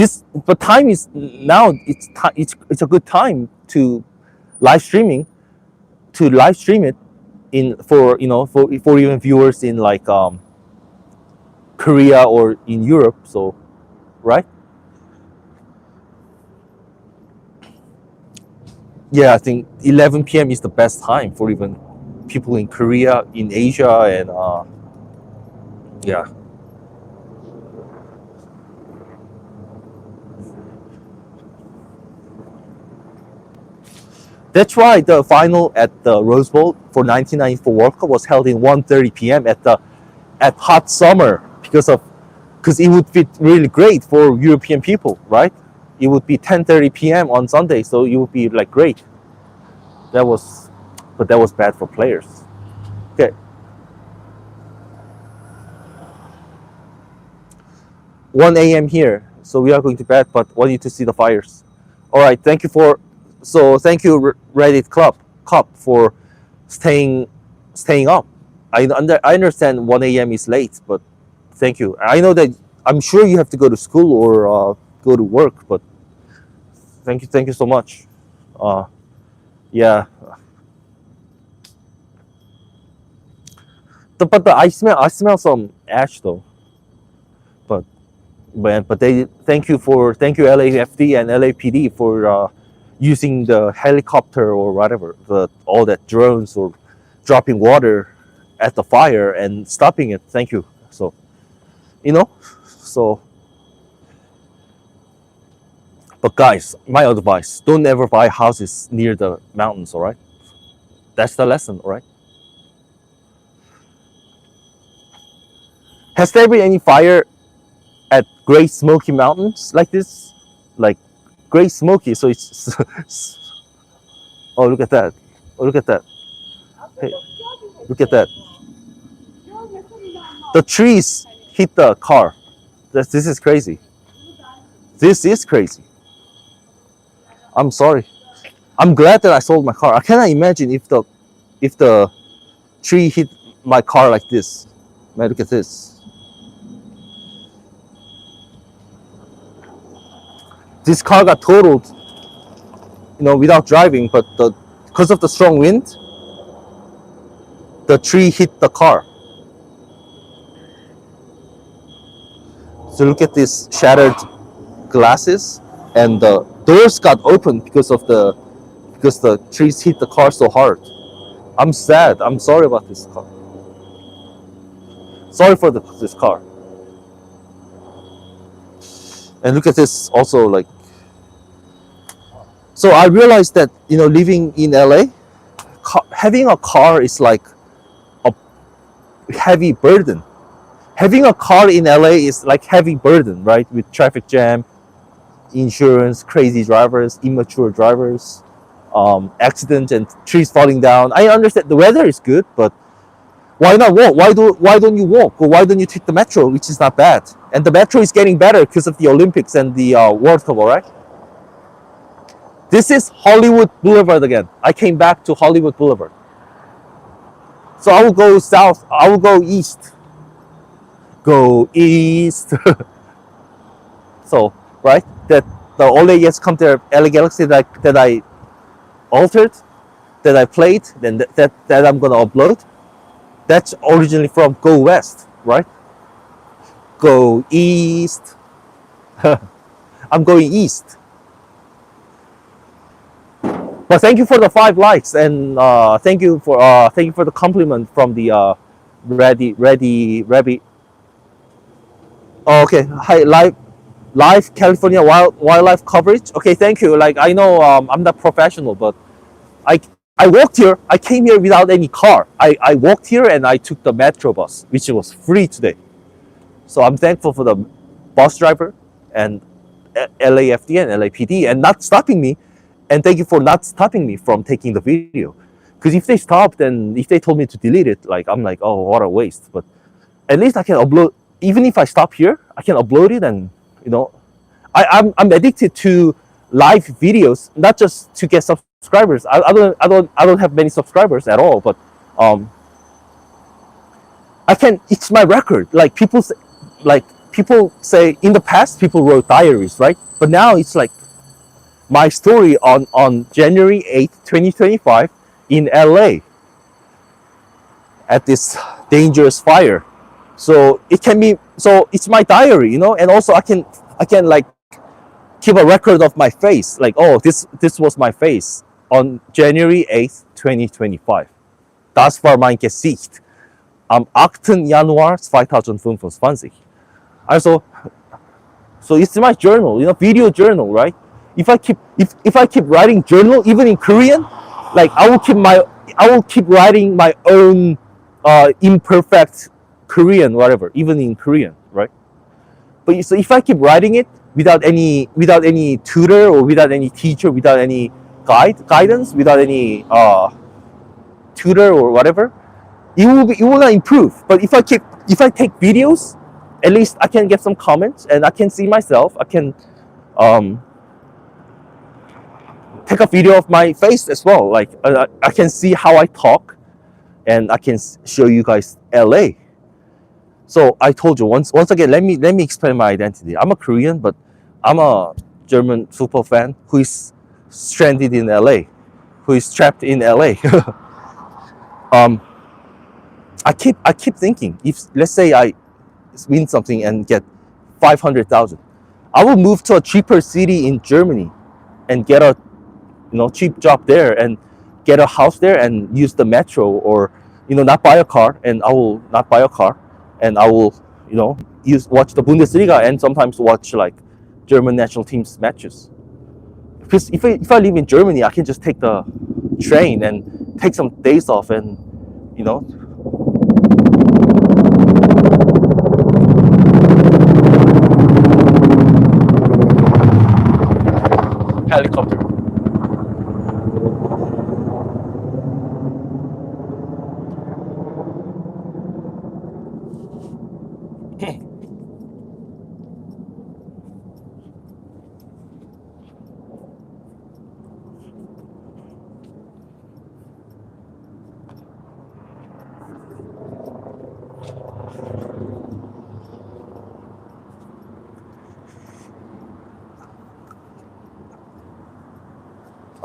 time is now. It's a good time to live streaming, it in for for even viewers in like Korea or in Europe. So, right? Yeah, I think 11 p.m. is the best time for even people in Korea, in Asia, and yeah. That's why the final at the Rose Bowl for 1994 World Cup was held in 1:30 p.m. at hot summer because it would fit really great for European people, right? It would be 10:30 p.m. on Sunday, so it would be like great. That was, but that was bad for players. Okay, 1 a.m. here, so we are going to bed, but wanted to see the fires. All right, thank you Reddit Club for staying up. I understand 1 a.m. is late, but thank you. I know that I'm sure you have to go to school or go to work, but thank you so much. Uh, yeah, but I smell some ash though. But thank you LAFD and LAPD for using the helicopter or whatever, all that drones or dropping water at the fire and stopping it. Thank you. So you know, so but guys, my advice: don't ever buy houses near the mountains. All right, that's the lesson. All right. Has there been any fire at Great Smoky Mountains like this? Like Great Smoky, so it's oh, look at that. Oh, look at that. Hey, look at that. The trees hit the car. This is crazy. This is crazy. I'm sorry. I'm glad that I sold my car. I cannot imagine if the tree hit my car like this. Man, look at this. This car got totaled, without driving, but because of the strong wind, the tree hit the car. So look at these shattered glasses, and the doors got opened because the trees hit the car so hard. I'm sad. I'm sorry about this car. Sorry for this car. And look at this also, like, so I realized that, living in LA, having a car is like a heavy burden. Having a car in LA is like heavy burden, right? With traffic jam, insurance, crazy drivers, immature drivers, accidents and trees falling down. I understand the weather is good, but why not walk? Why don't you walk? Or why don't you take the metro, which is not bad? And the metro is getting better because of the Olympics and the World Cup, all right? This is Hollywood Boulevard again. I came back to Hollywood Boulevard. So I will go south. I will go east. Go east. So, right? That the only yes come there LA Galaxy that I altered, that I played, then that I'm gonna upload. That's originally from Go West, right? Go east. I'm going east. But thank you for the 5 likes, and thank you for the compliment from the ready rabbit. Oh, okay, hi, live California wildlife coverage. Okay, thank you. Like, I know, I'm not professional, but I I walked here. I came here without any car. I walked here and I took the metro bus, which was free today. So I'm thankful for the bus driver and LAFD and LAPD and not stopping me. And thank you for not stopping me from taking the video. Because if they stopped and if they told me to delete it, like, I'm like, oh, what a waste. But at least I can upload. Even if I stop here, I can upload it, and you know, I'm addicted to live videos, not just to get subscribers. I don't have many subscribers at all, but um, I can. It's my record. Like people say in the past, people wrote diaries, right? But now it's like my story on January 8th, 2025, in LA at this dangerous fire. So it can be. So it's my diary, and also I can like keep a record of my face. Like, oh, this was my face on January 8th, 2025. Das war mein Gesicht am 8. Januar 2025. Also, so it's my journal, video journal, right? If I keep writing journal even in Korean, like, I will keep writing my own imperfect Korean, whatever, even in Korean, right? But so if I keep writing it without any tutor, or without any teacher, without any guidance, without any tutor or whatever, it will not improve. But if I take videos, at least I can get some comments and I can see myself. I can um, take a video of my face as well. Like, I can see how I talk, and I can show you guys LA. So I told you, once again, let me explain my identity. I'm a Korean, but I'm a German football fan who is stranded in LA, who is trapped in LA. um, I keep thinking, if let's say I win something and get 500,000, I will move to a cheaper city in Germany and get a cheap job there, and get a house there and use the metro, or not buy a car, and I will not buy a car, and I will watch the Bundesliga and sometimes watch like German national team's matches. Because if I live in Germany, I can just take the train and take some days off, and you know helicopter.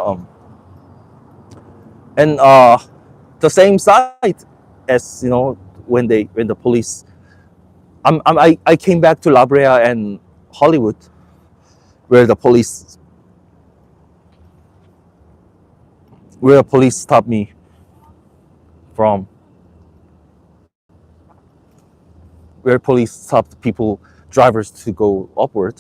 um, and the same side as when the police. I came back to La Brea and Hollywood, where the police stopped me from, where police stopped people, drivers, to go upward.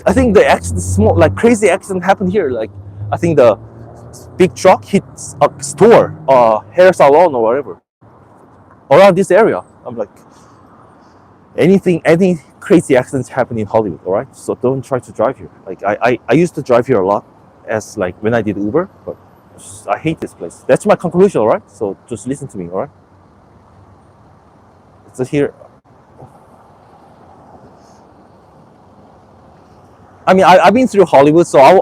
I think the accident, small like crazy accident happened here. Like I think the big truck hits a store, hair salon or whatever, around this area. I'm like, any crazy accidents happen in Hollywood, all right? So don't try to drive here. Like I used to drive here a lot, as like when I did Uber, but I hate this place. That's my conclusion, all right? So just listen to me, all right? So here, I mean, I've been through Hollywood, so I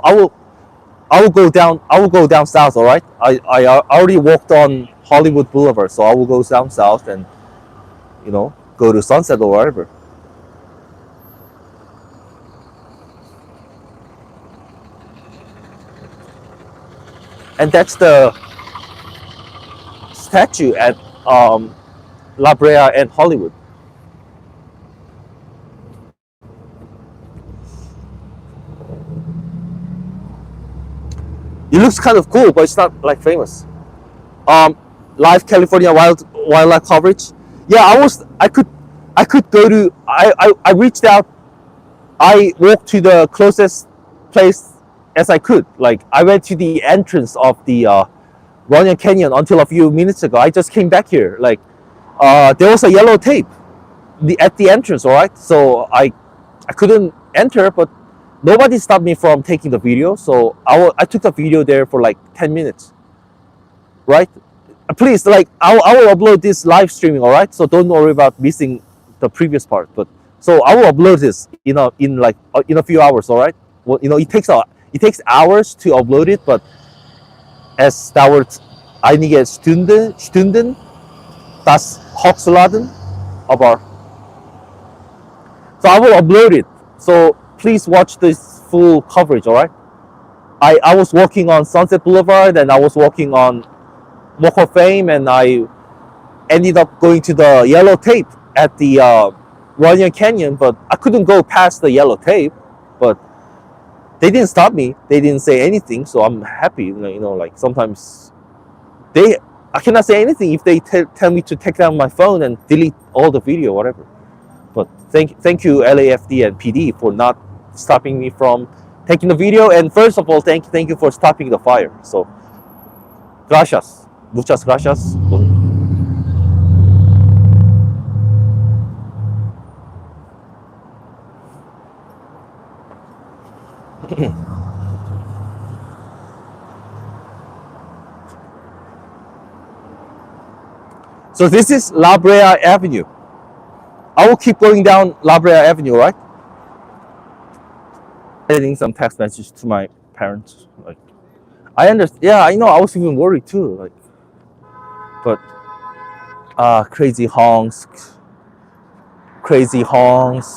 will go down. I will go down south. All right. I already walked on Hollywood Boulevard, so I will go down south and go to Sunset or wherever. And that's the statue at La Brea and Hollywood. It looks kind of cool, but it's not like famous. Um, Live California wildlife coverage. Yeah, I could go to. I reached out. I walked to the closest place as I could. Like I went to the entrance of the Runyon Canyon until a few minutes ago. I just came back here. Like there was a yellow tape at the entrance. All right, so I couldn't enter, but nobody stopped me from taking the video. So I took the video there for like 10 minutes. Right? Please, like I will upload this live streaming. All right, so don't worry about missing the previous part. But so I will upload this in a few hours. All right. Well, it takes hours to upload it, but es dauert einige Stunden, das Hochzuladen, aber so I will upload it. So please watch this full coverage. All right. I was walking on Sunset Boulevard and I was walking on Walk of Fame, and I ended up going to the yellow tape at the Runyon Canyon, but I couldn't go past the yellow tape. But they didn't stop me. They didn't say anything, so I'm happy. Like sometimes I cannot say anything if they tell me to take down my phone and delete all the video, whatever. But thank you LAFD and PD for not stopping me from taking the video, and first of all, thank you for stopping the fire. So, gracias. Muchas gracias. So this is La Brea Avenue. I will keep going down La Brea Avenue, right? Sending some text message to my parents. Like, I understand. Yeah, I know. I was even worried too. Like, but crazy honks.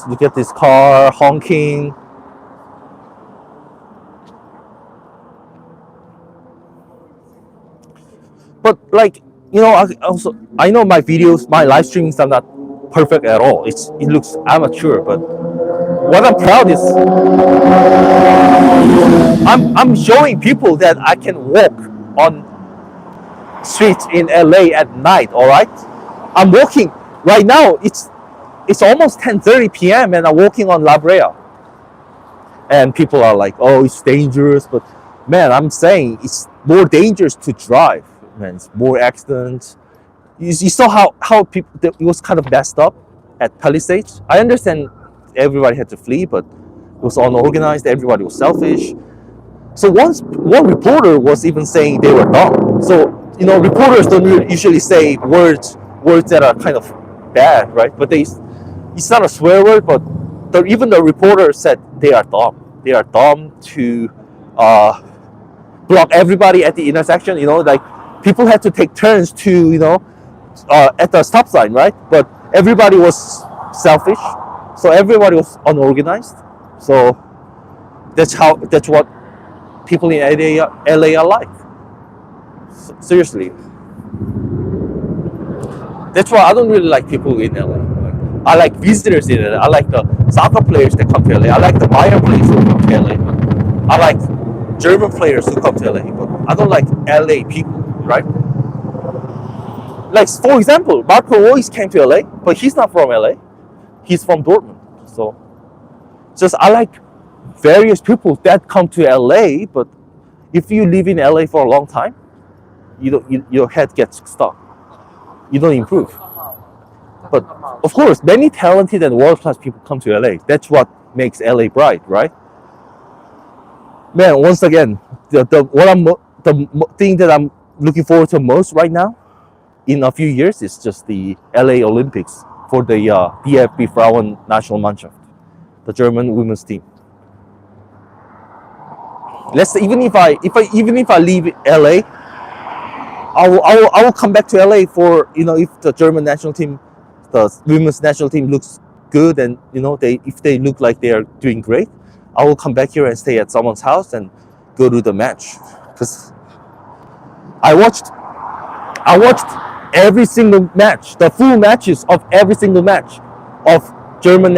Look at this car honking. But like, I know my videos, my live streamings are not perfect at all. It looks amateur, but what I'm proud is I'm showing people that I can walk on streets in LA at night. All right, I'm walking right now. It's almost 10:30 p.m. and I'm walking on La Brea, and people are like, "Oh, it's dangerous," but man, I'm saying it's more dangerous to drive. Man, it's more accidents. You saw how people, it was kind of messed up at Palisades. I understand everybody had to flee, but it was unorganized. Everybody was selfish. So one reporter was even saying they were dumb. So reporters don't usually say words that are kind of bad, right? But it's not a swear word, but even the reporter said they are dumb. They are dumb to block everybody at the intersection. Like people had to take turns to at the stop sign, right? But everybody was selfish, so everybody was unorganized. So that's what people in LA are like. Seriously, that's why I don't really like people in LA. I like visitors in LA. I like the soccer players that come to LA. I like the Bayern players who come to LA. I like German players who come to LA, but I don't like LA people, right? Like, for example, Marco Reus came to LA, but he's not from LA. He's from Dortmund. So, just I like various people that come to LA, but if you live in LA for a long time, your head gets stuck. You don't improve. But of course, many talented and world-class people come to LA. That's what makes LA bright, right? Man, once again, the thing that I'm looking forward to most right now in a few years is just the LA Olympics for the DFB Frauen Nationalmannschaft, the German women's team. Let's say even if I leave LA, I will come back to LA for if the German national team, the women's national team looks good, and if they look like they are doing great, I will come back here and stay at someone's house and go to the match, because I watched every single match, the full matches of every single match of German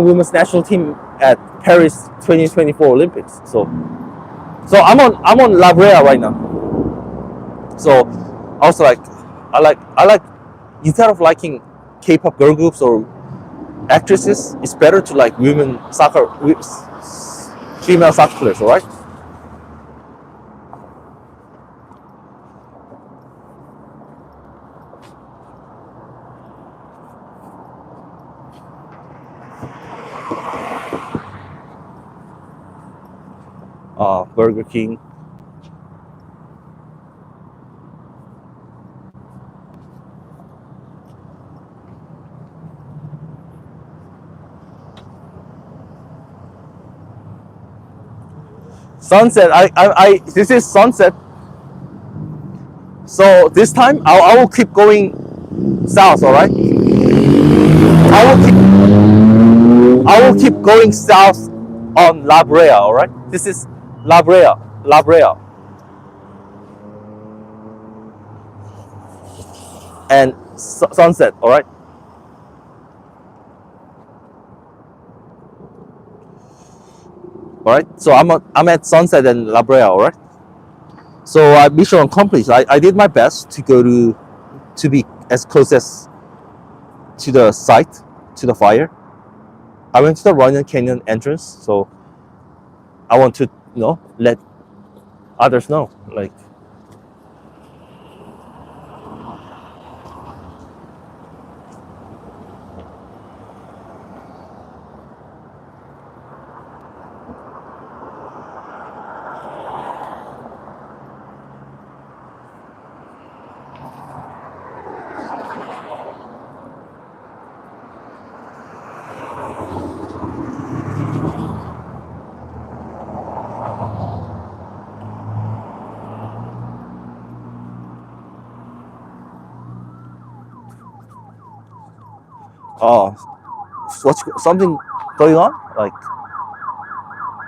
women's national team at Paris 2024 Olympics. So I'm on La Brea right now. So I was like, I like instead of liking K-pop girl groups or actresses, it's better to like female soccer players, all right? Burger King. Sunset. This is sunset. So this time I will keep going south. All right. I will keep going south on La Brea. All right. This is La Brea. La Brea. And sunset. All right. All right. So I'm at Sunset and La Brea. All right. So mission accomplished. I did my best to be as close as to the site, to the fire. I went to the Runyon Canyon entrance, so I want to let others know, like. Oh, what's something going on? Like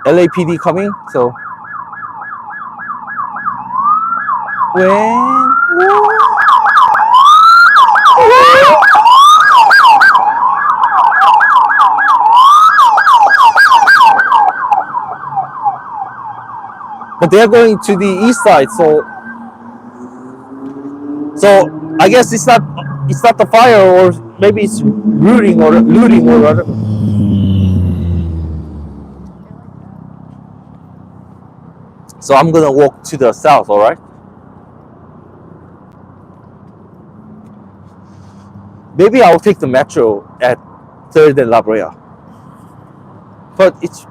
LAPD coming? So when but they are going to the east side, so I guess it's not the fire, or maybe it's looting or whatever. So I'm gonna walk to the south, all right? Maybe I'll take the metro at 3rd and La Brea. But it's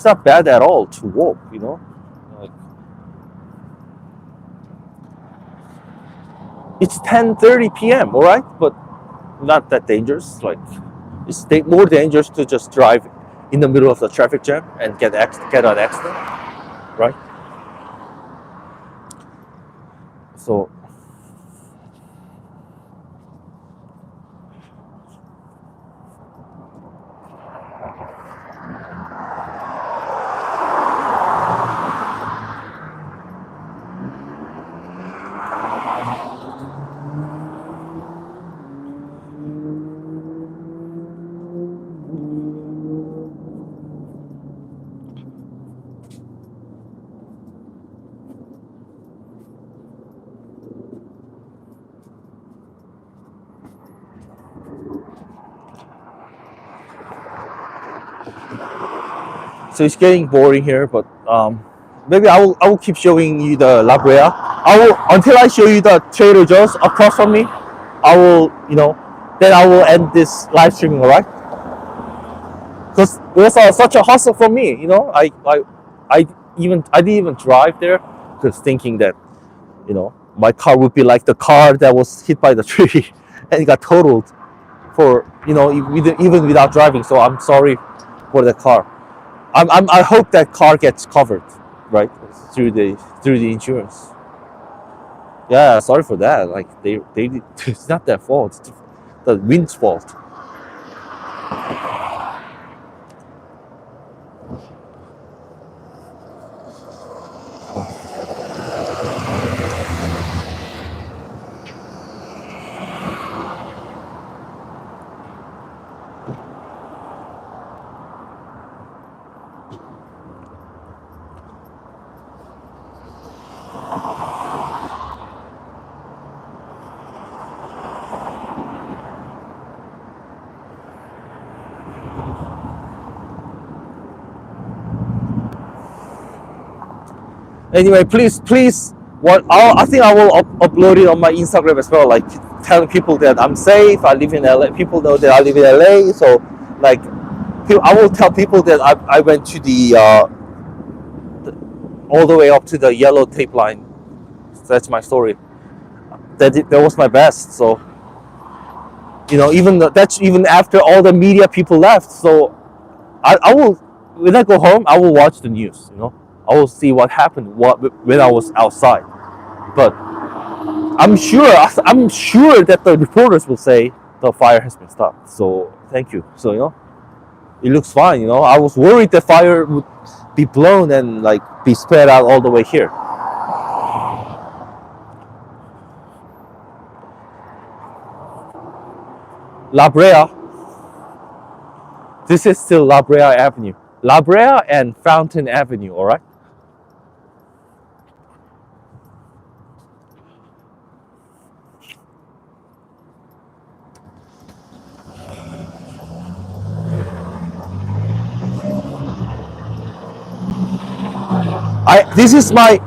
not bad at all to walk, Like, it's 10:30 p.m., all right? But not that dangerous. Like, it's more dangerous to just drive in the middle of the traffic jam and get an accident, right? So So it's getting boring here, but maybe I will keep showing you the La Brea. I will until I show you the Trader Joe's across from me. I will, then I will end this live streaming, alright? Because it was such a hustle for me, I didn't even drive there because thinking that my car would be like the car that was hit by the tree and it got totaled for even without driving. So I'm sorry for the car. I hope that car gets covered, right, through the insurance. Yeah, sorry for that. Like they it's not their fault. It's the wind's fault. Anyway, please, I think I will upload it on my Instagram as well, like telling people that I'm safe. I live in LA. People know that I live in LA, so like I will tell people that I went to all the way up to the yellow tape line. That's my story. That was my best. So that's even after all the media people left. So I will, when I go home, I will watch the news. I will see what happened when I was outside. But I'm sure that the reporters will say the fire has been stopped. So thank you. So it looks fine. I was worried the fire would be blown and like be spread out all the way here. La Brea. This is still La Brea Avenue. La Brea and Fountain Avenue. All right. This is my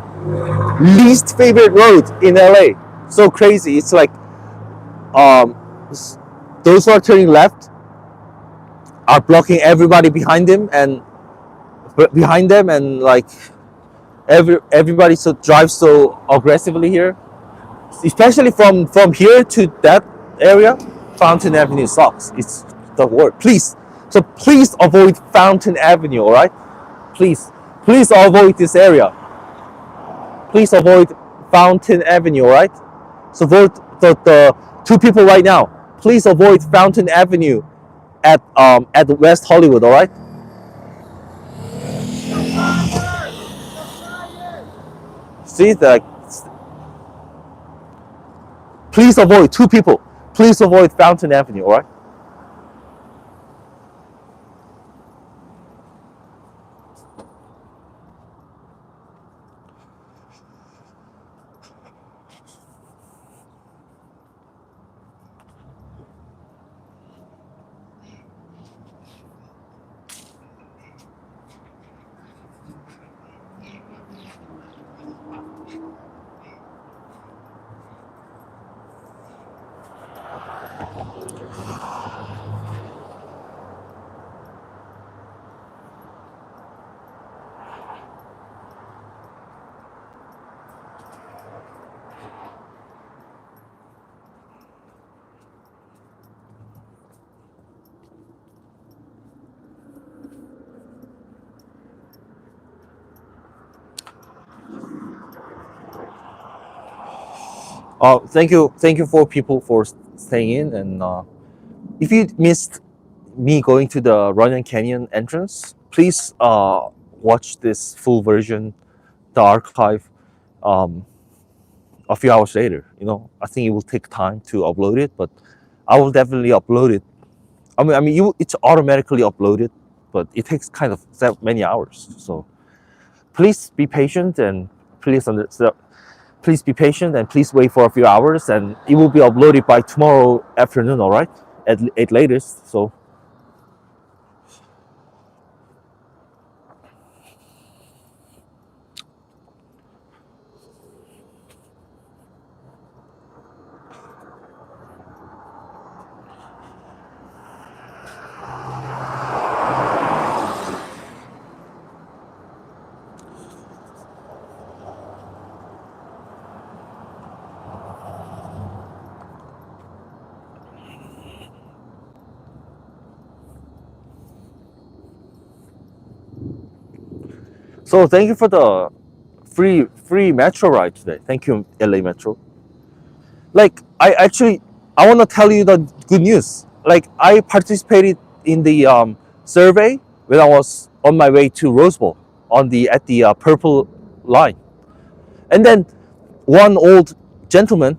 least favorite road in LA. So crazy. It's like um, those who are turning left are blocking everybody behind them, and like everybody drives so aggressively here, especially from here to that area. Fountain Avenue sucks. It's the word. Please avoid Fountain Avenue. All right, please avoid this area. Please avoid Fountain Avenue. All right. So vote the two people right now. Please avoid Fountain Avenue at West Hollywood. All right. See that. Please avoid two people. Please avoid Fountain Avenue. All right. Thank you for people for staying in. And if you missed me going to the Runyon Canyon entrance, please watch this full version, the archive, um, a few hours later. I think it will take time to upload it, but I will definitely upload it. It's automatically uploaded, but it takes kind of many hours. So please be patient and please understand. Please be patient and please wait for a few hours, and it will be uploaded by tomorrow afternoon. All right, at latest. So So thank you for the free metro ride today. Thank you, LA Metro. Like I want to tell you the good news. Like I participated in the survey when I was on my way to Rose Bowl on the at the purple line, and then one old gentleman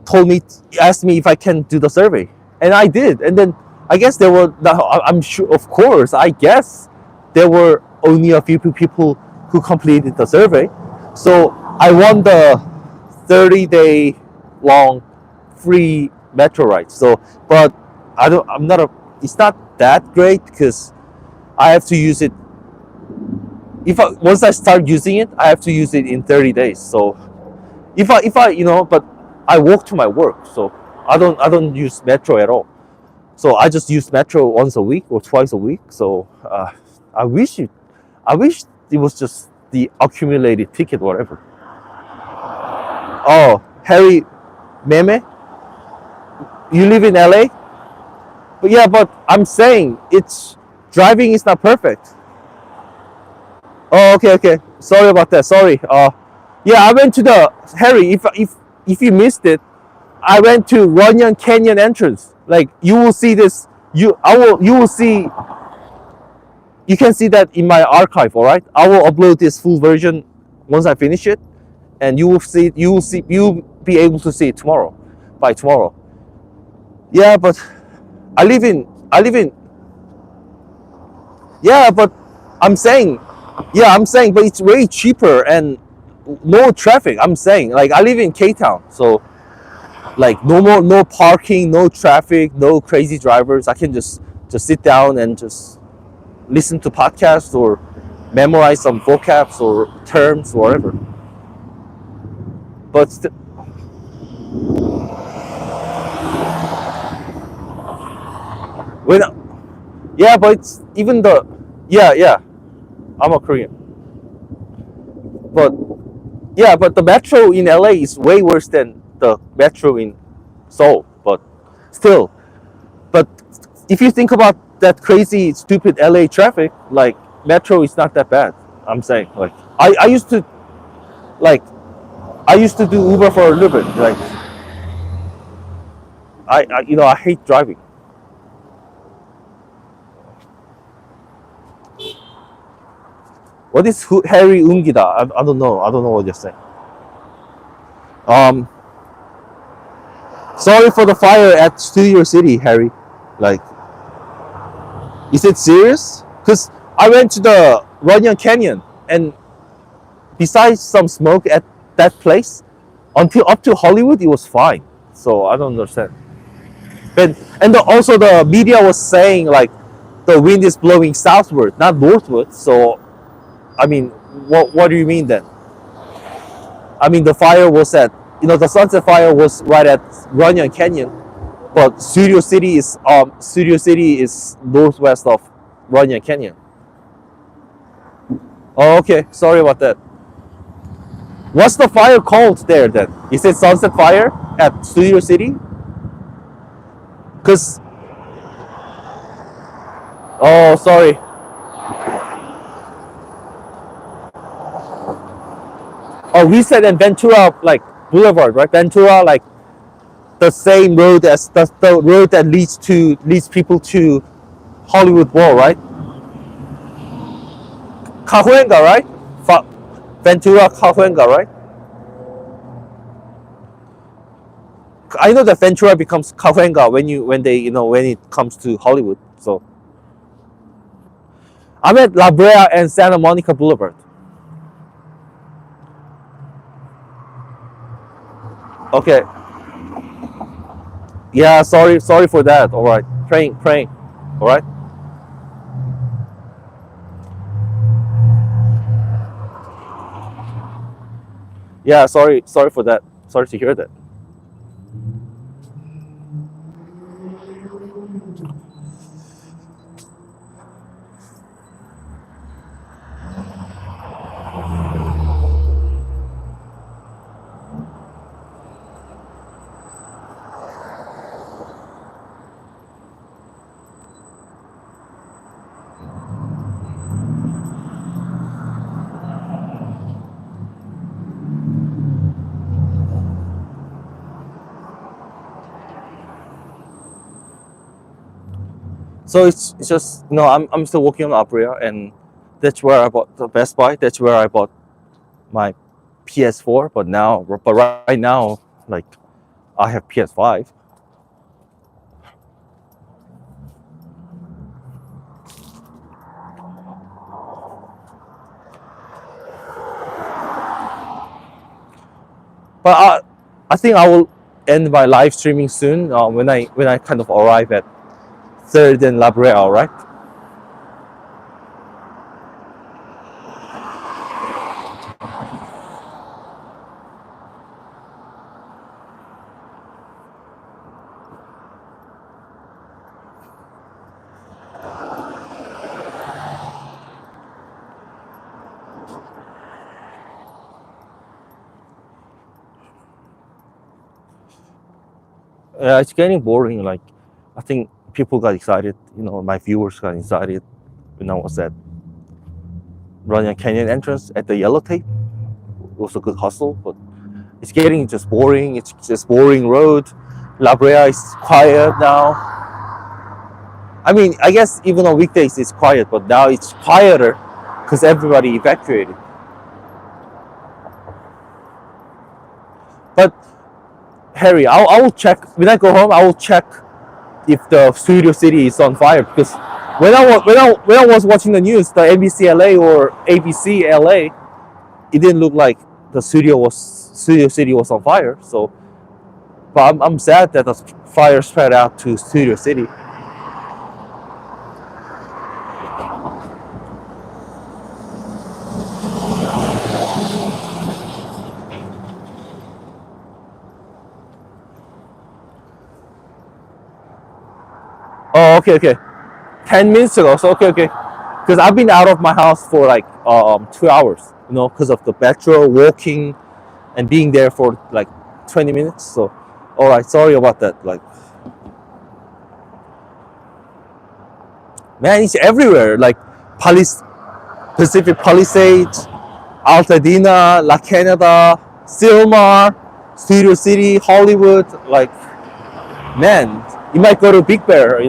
told me, asked me if I can do the survey, and I did. And then I guess there were, I'm sure, of course, I guess there were only a few people who completed the survey. So I won the 30-day long free metro ride. So, but I'm not a, it's not that great because I have to use it. Once I start using it, I have to use it in 30 days. So if I but I walk to my work, so I don't use metro at all. So I just use metro once a week or twice a week. So I wish it I wish it was just the accumulated ticket, whatever. Oh, Harry Meme, you live in LA? But yeah, but I'm saying it's driving is not perfect. Oh, okay, okay. Sorry about that. Sorry. Yeah, I went to the Harry. If you missed it, I went to Runyon Canyon entrance. Like you will see this. You will see. You can see that in my archive. All right. I will upload this full version once I finish it, and you will see. You will see. You'll be able to see it tomorrow, by tomorrow. Yeah, but I live in. I live in. Yeah, but I'm saying. Yeah, I'm saying, but it's way cheaper and no traffic. I'm saying, like I live in K Town, so like no parking, no traffic, no crazy drivers. I can just sit down and just listen to podcasts or memorize some vocabs or terms or whatever. But when yeah, but it's even the yeah, I'm a Korean. But yeah, but the metro in LA is way worse than the metro in Seoul. But still, but if you think about that crazy, stupid LA traffic, like metro is not that bad. I'm saying, like I used to like I used to do Uber for a little bit. Like I hate driving. What is Harry Ungida? I don't know. I don't know what you're saying. Um, Sorry for the fire at Studio City, Harry. Like, is it serious? Because I went to the Runyon Canyon, and besides some smoke at that place, until up to Hollywood, it was fine. So I don't understand. Also the media was saying like the wind is blowing southward, not northward. So I mean, what do you mean then? I mean, the fire was at the Sunset Fire was right at Runyon Canyon, but Studio City is northwest of Runyon Canyon. Oh, okay. Sorry about that. What's the fire called there then? Is it Sunset Fire at Studio City? Cause oh, sorry. Oh, we said in Ventura like Boulevard, right? Ventura like the same road as the road that leads people to Hollywood Bowl, right? Cahuenga, right? Ventura Cahuenga, right? I know that Ventura becomes Cahuenga when it comes to Hollywood. So I'm at La Brea and Santa Monica Boulevard. Okay. Yeah, sorry for that. All right. Praying. All right. Yeah, sorry for that. Sorry to hear that. So it's just I'm still working on Opera, and that's where I bought the Best Buy. That's where I bought my PS4. But right now, like I have PS5. But I think I will end my live streaming soon when I kind of arrive at Third and La Brea, right? It's getting boring. Like I think people got excited. My viewers got excited when I was at Runyon Canyon entrance at the yellow tape. It was a good hustle, but it's getting just boring. It's just boring road. La Brea is quiet now. I mean, I guess even on weekdays it's quiet, but now it's quieter because everybody evacuated. But Harry, I will check when I go home. I will check if the Studio City is on fire because when I was watching the news, the NBC LA or ABC LA, it didn't look like the Studio City was on fire. So, but I'm sad that the fire spread out to Studio City. Oh, okay. 10 minutes ago. So okay. Because I've been out of my house for like 2 hours. Because of the metro, walking, and being there for like 20 minutes. So, all right. Sorry about that. Like, man, it's everywhere. Like, Pacific Palisades, Altadena, La Canada, Silmar, Studio City, Hollywood. Like, man, you might go to Big Bear.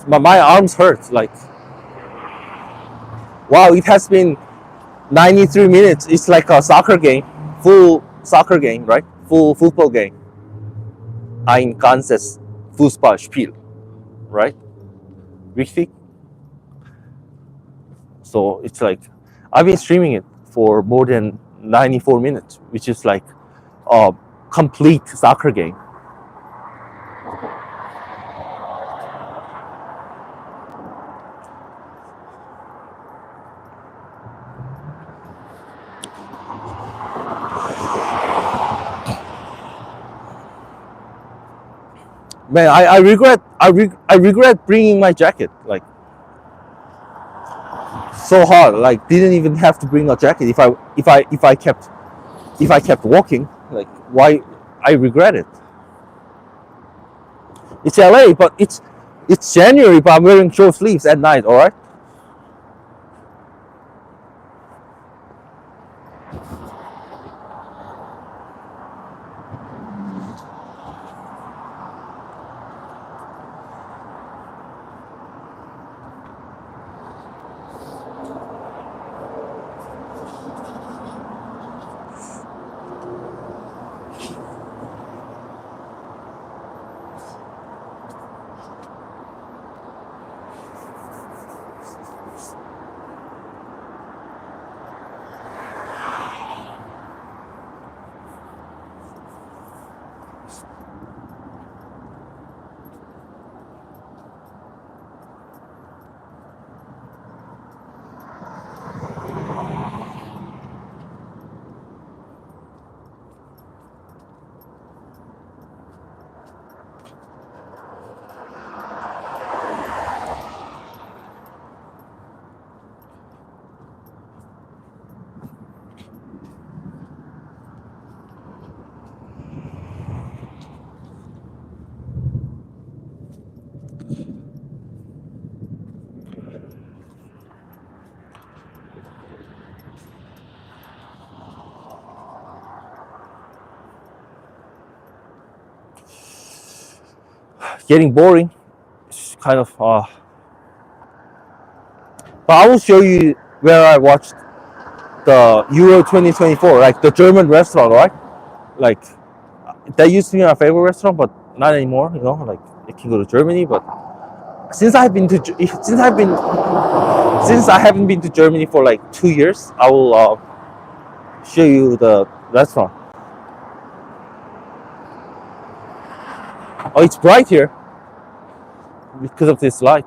My arms hurt. Like, wow, it has been 93 minutes. It's like a soccer game, full soccer game, right? Full football game. Ein ganzes Fußballspiel, right? Richtig? So it's like I've been streaming it for more than 94 minutes, which is like a complete soccer game. Man, I regret bringing my jacket. Like, so hard. Like, didn't even have to bring a jacket if I kept walking. Like, why? I regret it. It's LA, but it's January, but I'm wearing short sleeves at night. All right. getting boring. It's kind of but I will show you where I watched the Euro 2024, like the German restaurant, right? Like that used to be my favorite restaurant, but not anymore. You know, like I can go to Germany, but since I've been to since I haven't been to Germany for like 2 years, I will show you the restaurant. Oh, it's bright here because of this light.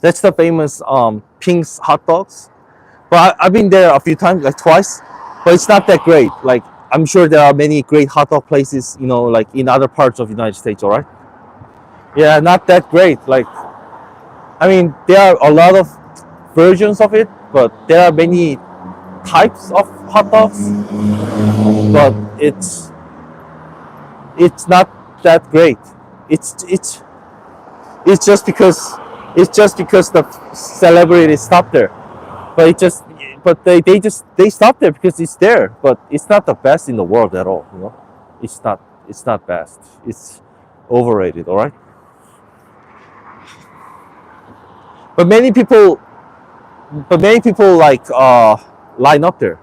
That's the famous Pink's hot dogs. But I've been there a few times, like twice, but it's not that great. Like I'm sure there are many great hot dog places, you know, like in other parts of the United States. All right. Yeah, not that great. Like I mean, there are a lot of versions of it, but there are many types of hot dogs. But it's not that great. It's it's it's just because the celebrities stop there. But they stop there because it's there. But it's not the best in the world at all. You know, it's not best. It's overrated. All right. But many people like line up there.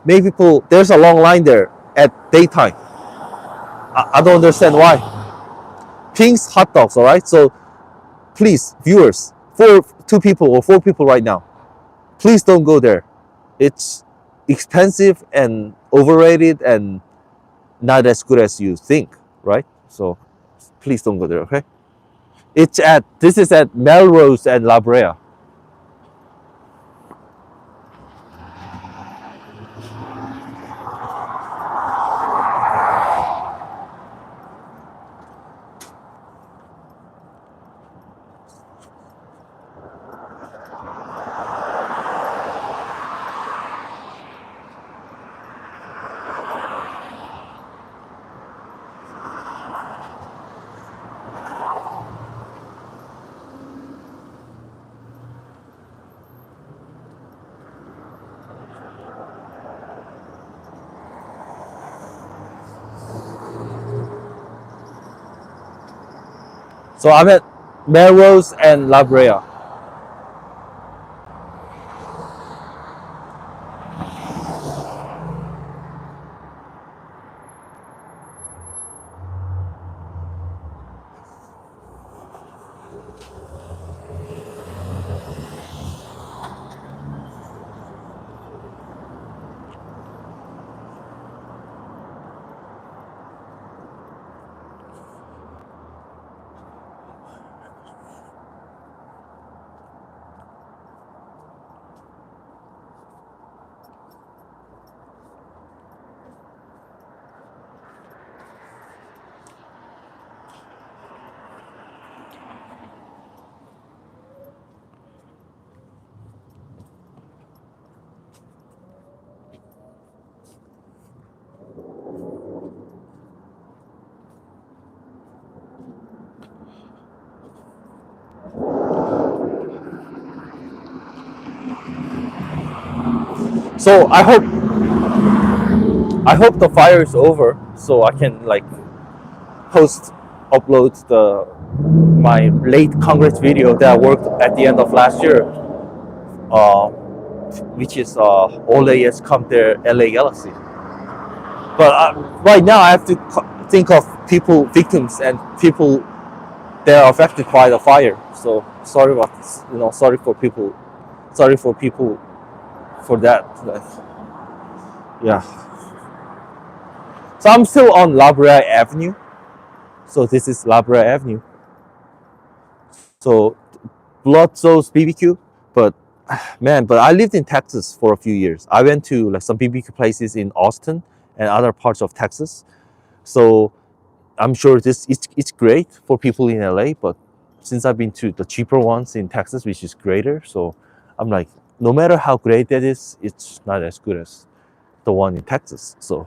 Many people there's a long line there at daytime. I don't understand why. Pink's hot dogs. All right. So please, viewers, for 2 people or 4 people right now, please don't go there. It's expensive and overrated and not as good as you think, right? So please don't go there, okay? This is at Melrose and La Brea. So I'm at Melrose and La Brea. So I hope the fire is over so I can like upload the my late Congress video that I worked at the end of last year, which is all AS come there LA Galaxy. But right now I have to think of people victims and people they are affected by the fire. So sorry about this, sorry for people, for that. Yeah. So I'm still on La Brea Avenue. So this is La Brea Avenue. So Blood Souls BBQ, but man, but I lived in Texas for a few years. I went to like some BBQ places in Austin and other parts of Texas. So I'm sure it's great for people in LA, but since I've been to the cheaper ones in Texas, which is greater, so I'm like, no matter how great that is, it's not as good as the one in Texas. So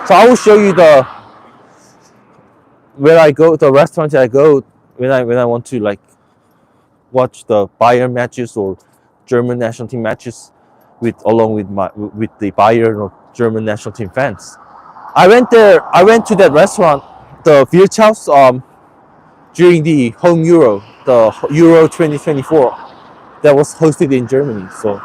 I will show you the restaurants I go when I want to like watch the Bayern matches or German national team matches along with the Bayern or German national team fans. I went there. I went to that restaurant, the Wirtshaus, during the home Euro, the Euro 2024, that was hosted in Germany. So,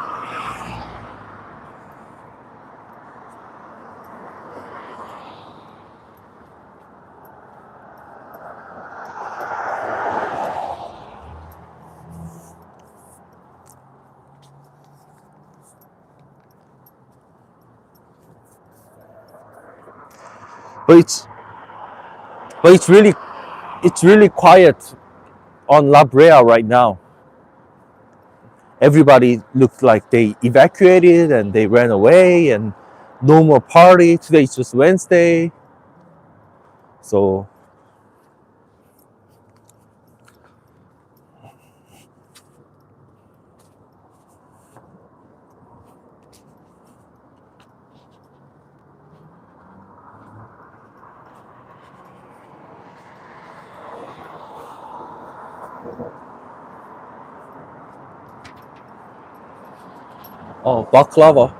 but it's really quiet on La Brea right now. Everybody looked like they evacuated and they ran away, and no more party. Today is just Wednesday, so. Oh, baklava.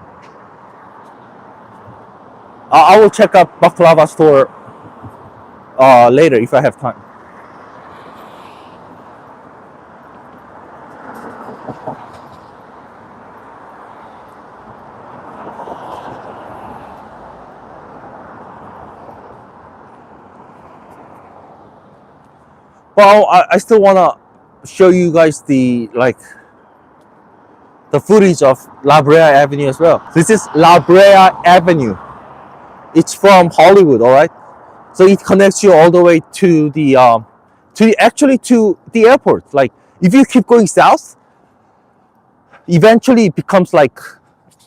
I will check out baklava store later if I have time. Well, I still wanna show you guys the footage of La Brea Avenue as well. This is La Brea Avenue. It's from Hollywood, all right. So it connects you all the way to to the airport. Like if you keep going south, eventually it becomes like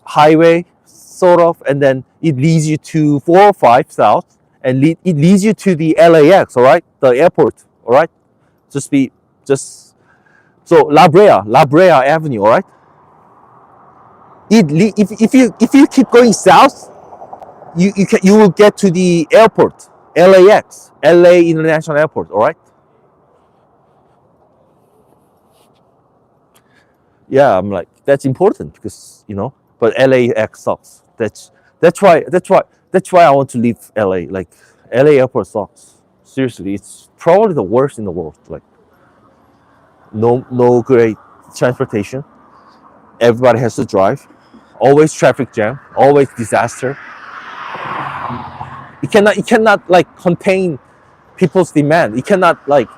highway sort of, and then it leads you to 405 south, and it leads you to the LAX, all right, the airport, all right. Just so La Brea Avenue, all right. If you keep going south, you will get to the airport, LAX, LA International Airport, all right. Yeah, I'm like, that's important because but LAX sucks. That's why I want to leave LA. Like LA airport sucks. Seriously, it's probably the worst in the world. Like no great transportation. Everybody has to drive. Always traffic jam. Always disaster. You cannot like contain people's demand. You cannot like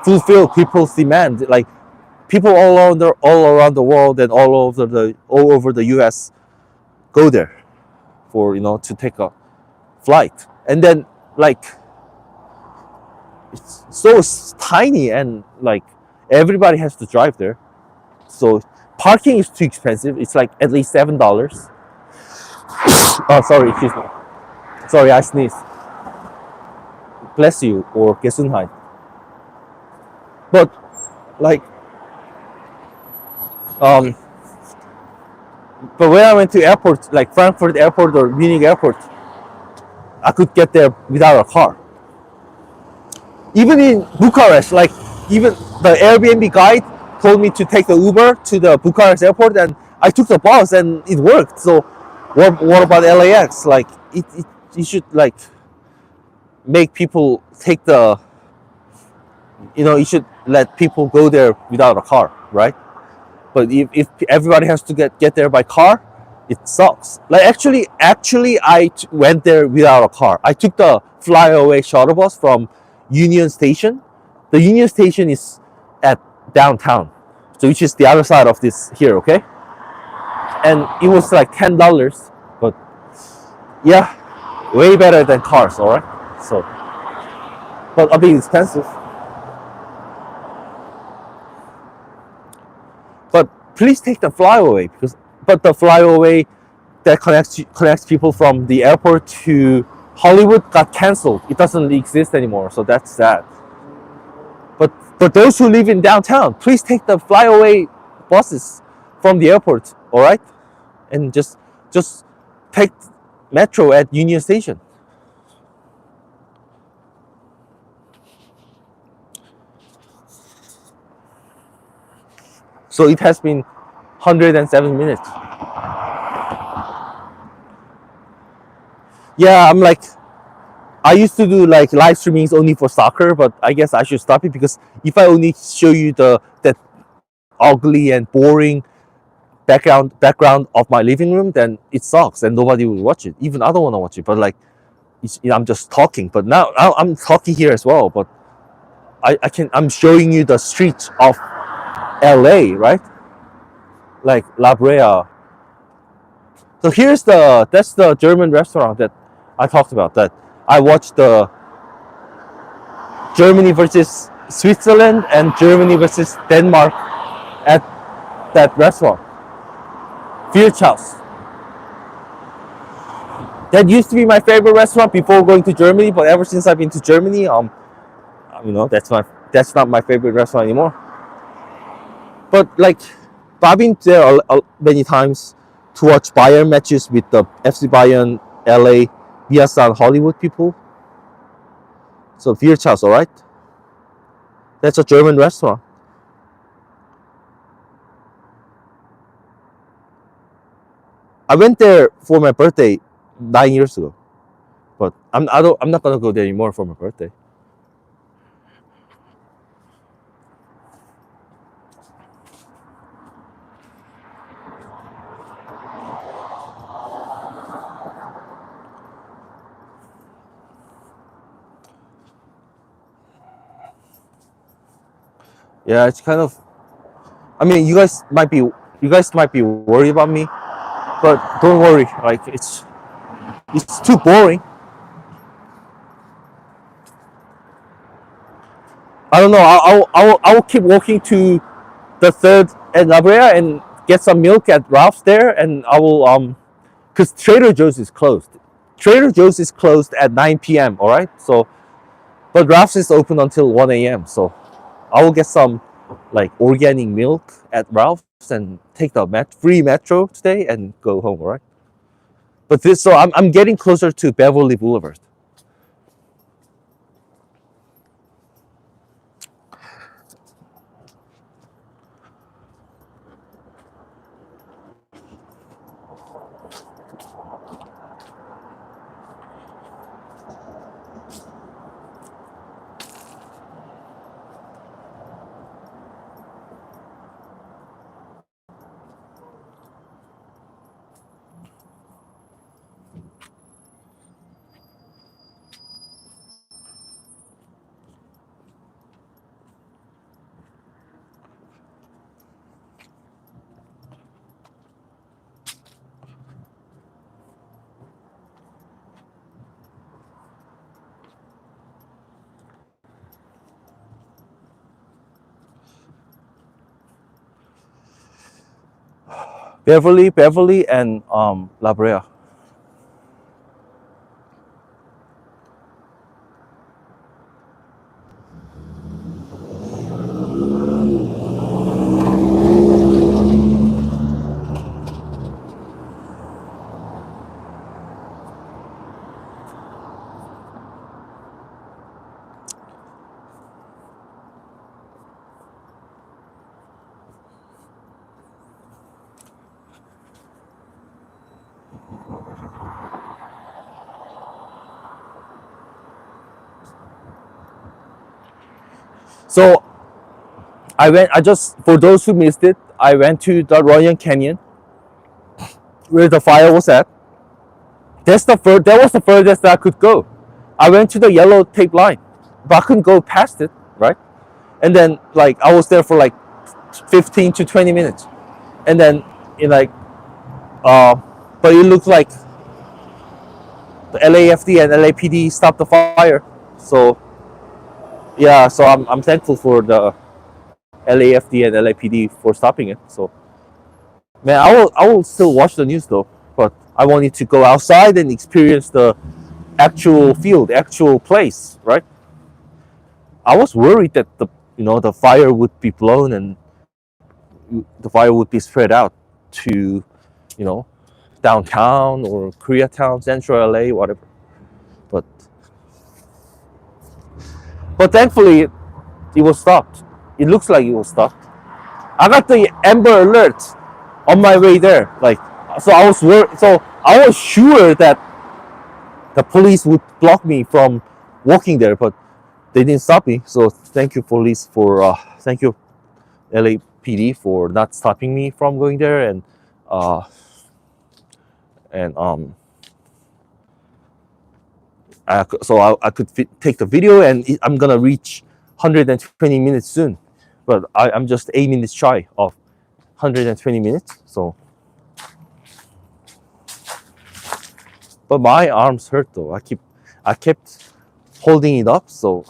fulfill people's demand. Like people all around the world and all over the U.S. go there for to take a flight, and then like it's so tiny, and like everybody has to drive there, so parking is too expensive. It's like at least $7. Oh, sorry, excuse me. Sorry, I sneezed. Bless you, or Gesundheit. But like um but when I went to airports like Frankfurt Airport or Munich Airport, I could get there without a car. Even in Bucharest, like even the Airbnb guide told me to take the Uber to the Bucharest airport, and I took the bus and it worked. So what about LAX? Like you should like make people take you should let people go there without a car, right? But if everybody has to get there by car, it sucks. Like actually, went there without a car. I took the flyaway shuttle bus from Union Station. The Union Station is at downtown, so which is the other side of this here. Okay, and it was like $10, but yeah, way better than cars. All right, so but a bit expensive. But please take the flyaway because but the flyaway that connects people from the airport to Hollywood got canceled. It doesn't exist anymore, so that's sad. But for those who live in downtown, please take the flyaway buses from the airport, all right? And just take metro at Union Station. So it has been 107 minutes. Yeah, I'm like I used to do like live streamings only for soccer, but I guess I should stop it because if I only show you the that ugly and boring background of my living room, then it sucks and nobody will watch it. Even I don't want to watch it. But like, I'm just talking. But now I'm talking here as well. But I'm showing you the streets of LA, right? Like La Brea. So that's the German restaurant that I talked about. That I watched the Germany versus Switzerland and Germany versus Denmark at that restaurant, House. That used to be my favorite restaurant before going to Germany, but ever since I've been to Germany, that's not my favorite restaurant anymore. But like, I've been there many times to watch Bayern matches with the FC Bayern, LA, Bielsa, Hollywood people. So House, all right. That's a German restaurant. I went there for my birthday 9 years ago, but I'm not gonna go there anymore for my birthday. Yeah, it's kind of. I mean, you guys might be worried about me, but don't worry. Like it's too boring. I don't know. I'll keep walking to the third and La Brea and get some milk at Ralph's there, and I will because Trader Joe's is closed. Trader Joe's is closed at 9 p.m. All right, so but Ralph's is open until 1 a.m. So I will get some like organic milk at Ralph's and take the free metro today and go home. All right. But so I'm getting closer to Beverly Boulevard. Beverly, and La Brea. So I just for those who missed it, I went to the Runyon Canyon where the fire was at. That was the furthest that I could go. I went to the yellow tape line, but I couldn't go past it, right? And then like I was there for like 15 to 20 minutes, and then in like uh, but it looked like the LAFD and LAPD stopped the fire. So yeah, so I'm thankful for the LAFD and LAPD for stopping it. So man, I will still watch the news though, but I wanted to go outside and experience the actual field, actual place, right? I was worried that the fire would be blown and the fire would be spread out to you know downtown or Koreatown, Central LA, whatever. But thankfully it was stopped. It looks like it was stopped. I got the Amber Alert on my way there. Like so I was sure that the police would block me from walking there, but they didn't stop me. So thank you police for thank you LAPD for not stopping me from going there uh and I could take the video and I'm gonna reach 120 minutes soon, but I'm just 8 minutes shy of 120 minutes. So, but my arms hurt though. I kept holding it up. So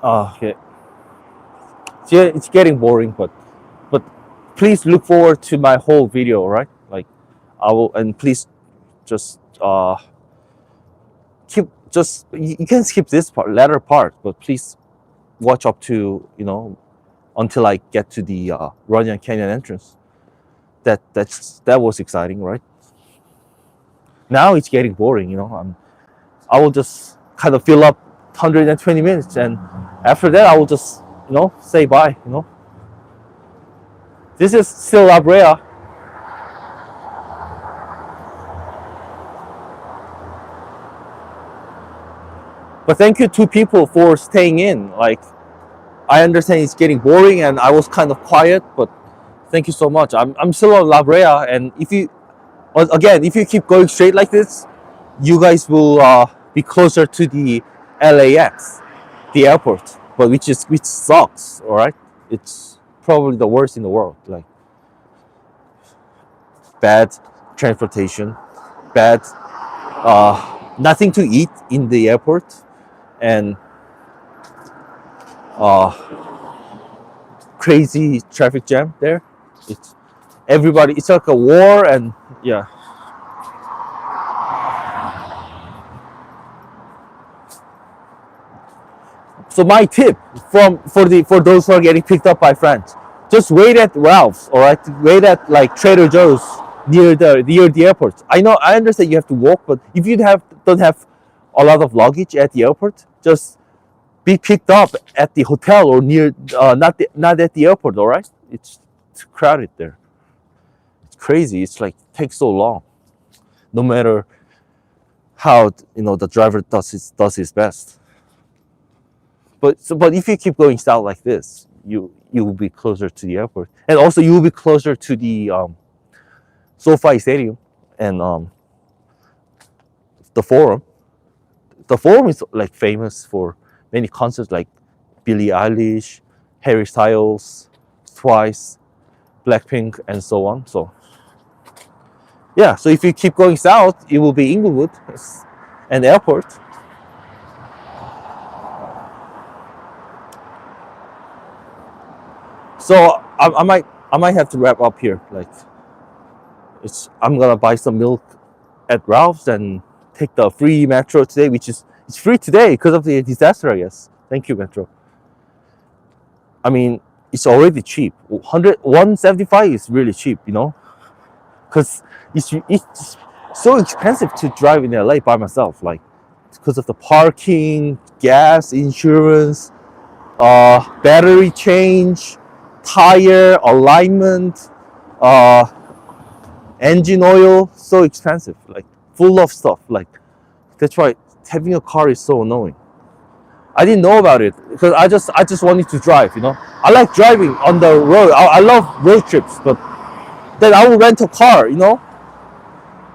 okay, yeah, it's getting boring, but please look forward to my whole video, right? Like I will, and please just keep just you can skip this part, latter part, but please watch up to until I get to the Runyon Canyon entrance. That was exciting, right? Now it's getting boring. I will just kind of fill up 120 minutes, and after that I will just say bye. This is still La Brea. But thank you to people for staying in. Like I understand it's getting boring, and I was kind of quiet, but thank you so much. I'm still on La Brea, and if you keep going straight like this, you guys will be closer to the LAX, the airport, but which sucks. All right, it's probably the worst in the world. Like bad transportation, bad nothing to eat in the airport, and crazy traffic jam there. It's everybody. It's like a war, and yeah. So my tip for those who are getting picked up by friends, just wait at Ralph's, all right? Wait at like Trader Joe's near the airport. I understand you have to walk, but if you don't have a lot of luggage at the airport, just be picked up at the hotel or near not at the airport, all right? It's crowded there. It's crazy. It's like takes so long. No matter how the driver does his best. But if you keep going south like this, you will be closer to the airport, and also you will be closer to the SoFi Stadium and the Forum. The Forum is like famous for many concerts like Billie Eilish, Harry Styles, Twice, Blackpink, and so on. So yeah, so if you keep going south, it will be Inglewood and airport. So I might have to wrap up here. Like I'm gonna buy some milk at Ralph's and take the free metro today, which is it's free today because of the disaster, I guess. Thank you, Metro. I mean, it's already cheap. 175 is really cheap, because it's so expensive to drive in LA by myself, like because of the parking, gas, insurance, battery change, tire alignment, engine oil. So expensive, like full of stuff. Like that's why having a car is so annoying. I didn't know about it because I just wanted to drive. I like driving on the road. I love road trips, but then I will rent a car.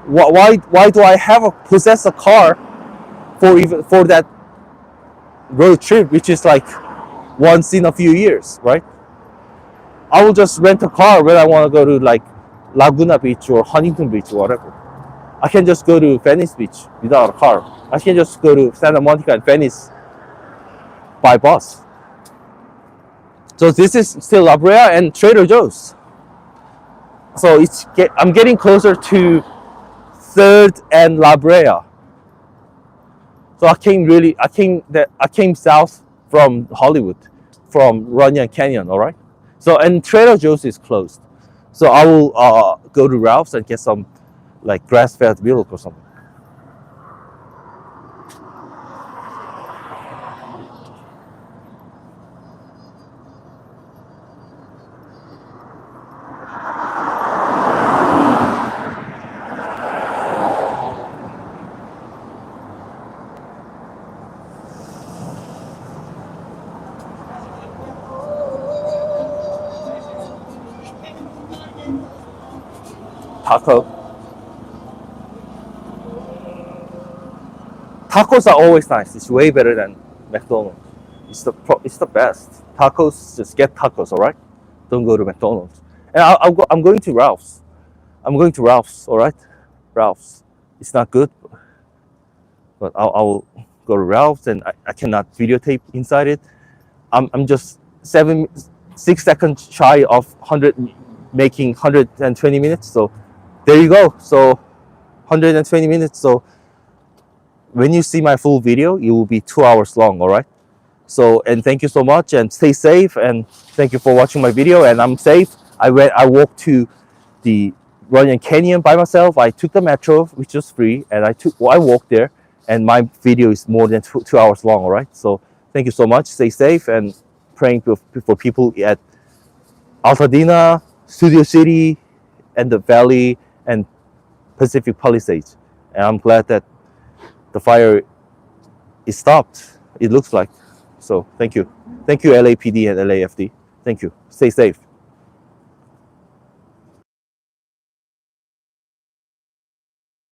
Why do I possess a car for that road trip, which is like once in a few years, right? I will just rent a car when I want to go to like Laguna Beach or Huntington Beach or whatever. I can just go to Venice Beach without a car. I can just go to Santa Monica and Venice by bus. So this is still La Brea and Trader Joe's. So I'm getting closer to 3rd and La Brea. So I came south from Hollywood, from Runyon Canyon, all right? So, and Trader Joe's is closed. So I will go to Ralph's and get some like grass-fed milk or something. Taco. Tacos are always nice. It's way better than McDonald's. It's the best. Tacos, just get tacos, all right? Don't go to McDonald's. And I'm going to Ralph's. I'm going to Ralph's, all right? Ralph's. It's not good, but I'll go to Ralph's, and I cannot videotape inside it. I'm just 6 seconds shy of 100, making 120 minutes. So there you go. So 120 minutes. So when you see my full video, it will be 2 hours long, all right? So, and thank you so much, and stay safe, and thank you for watching my video. And I'm safe. I walked to the Runyon Canyon by myself. I took the metro, which was free, and I walked there, and my video is more than 2 hours long, all right? So thank you so much. Stay safe, and praying for people at Altadena, Studio City, and the Valley, and Pacific Palisades. And I'm glad that the fire is stopped, it looks like. So thank you. Thank you, LAPD and LAFD. Thank you. Stay safe.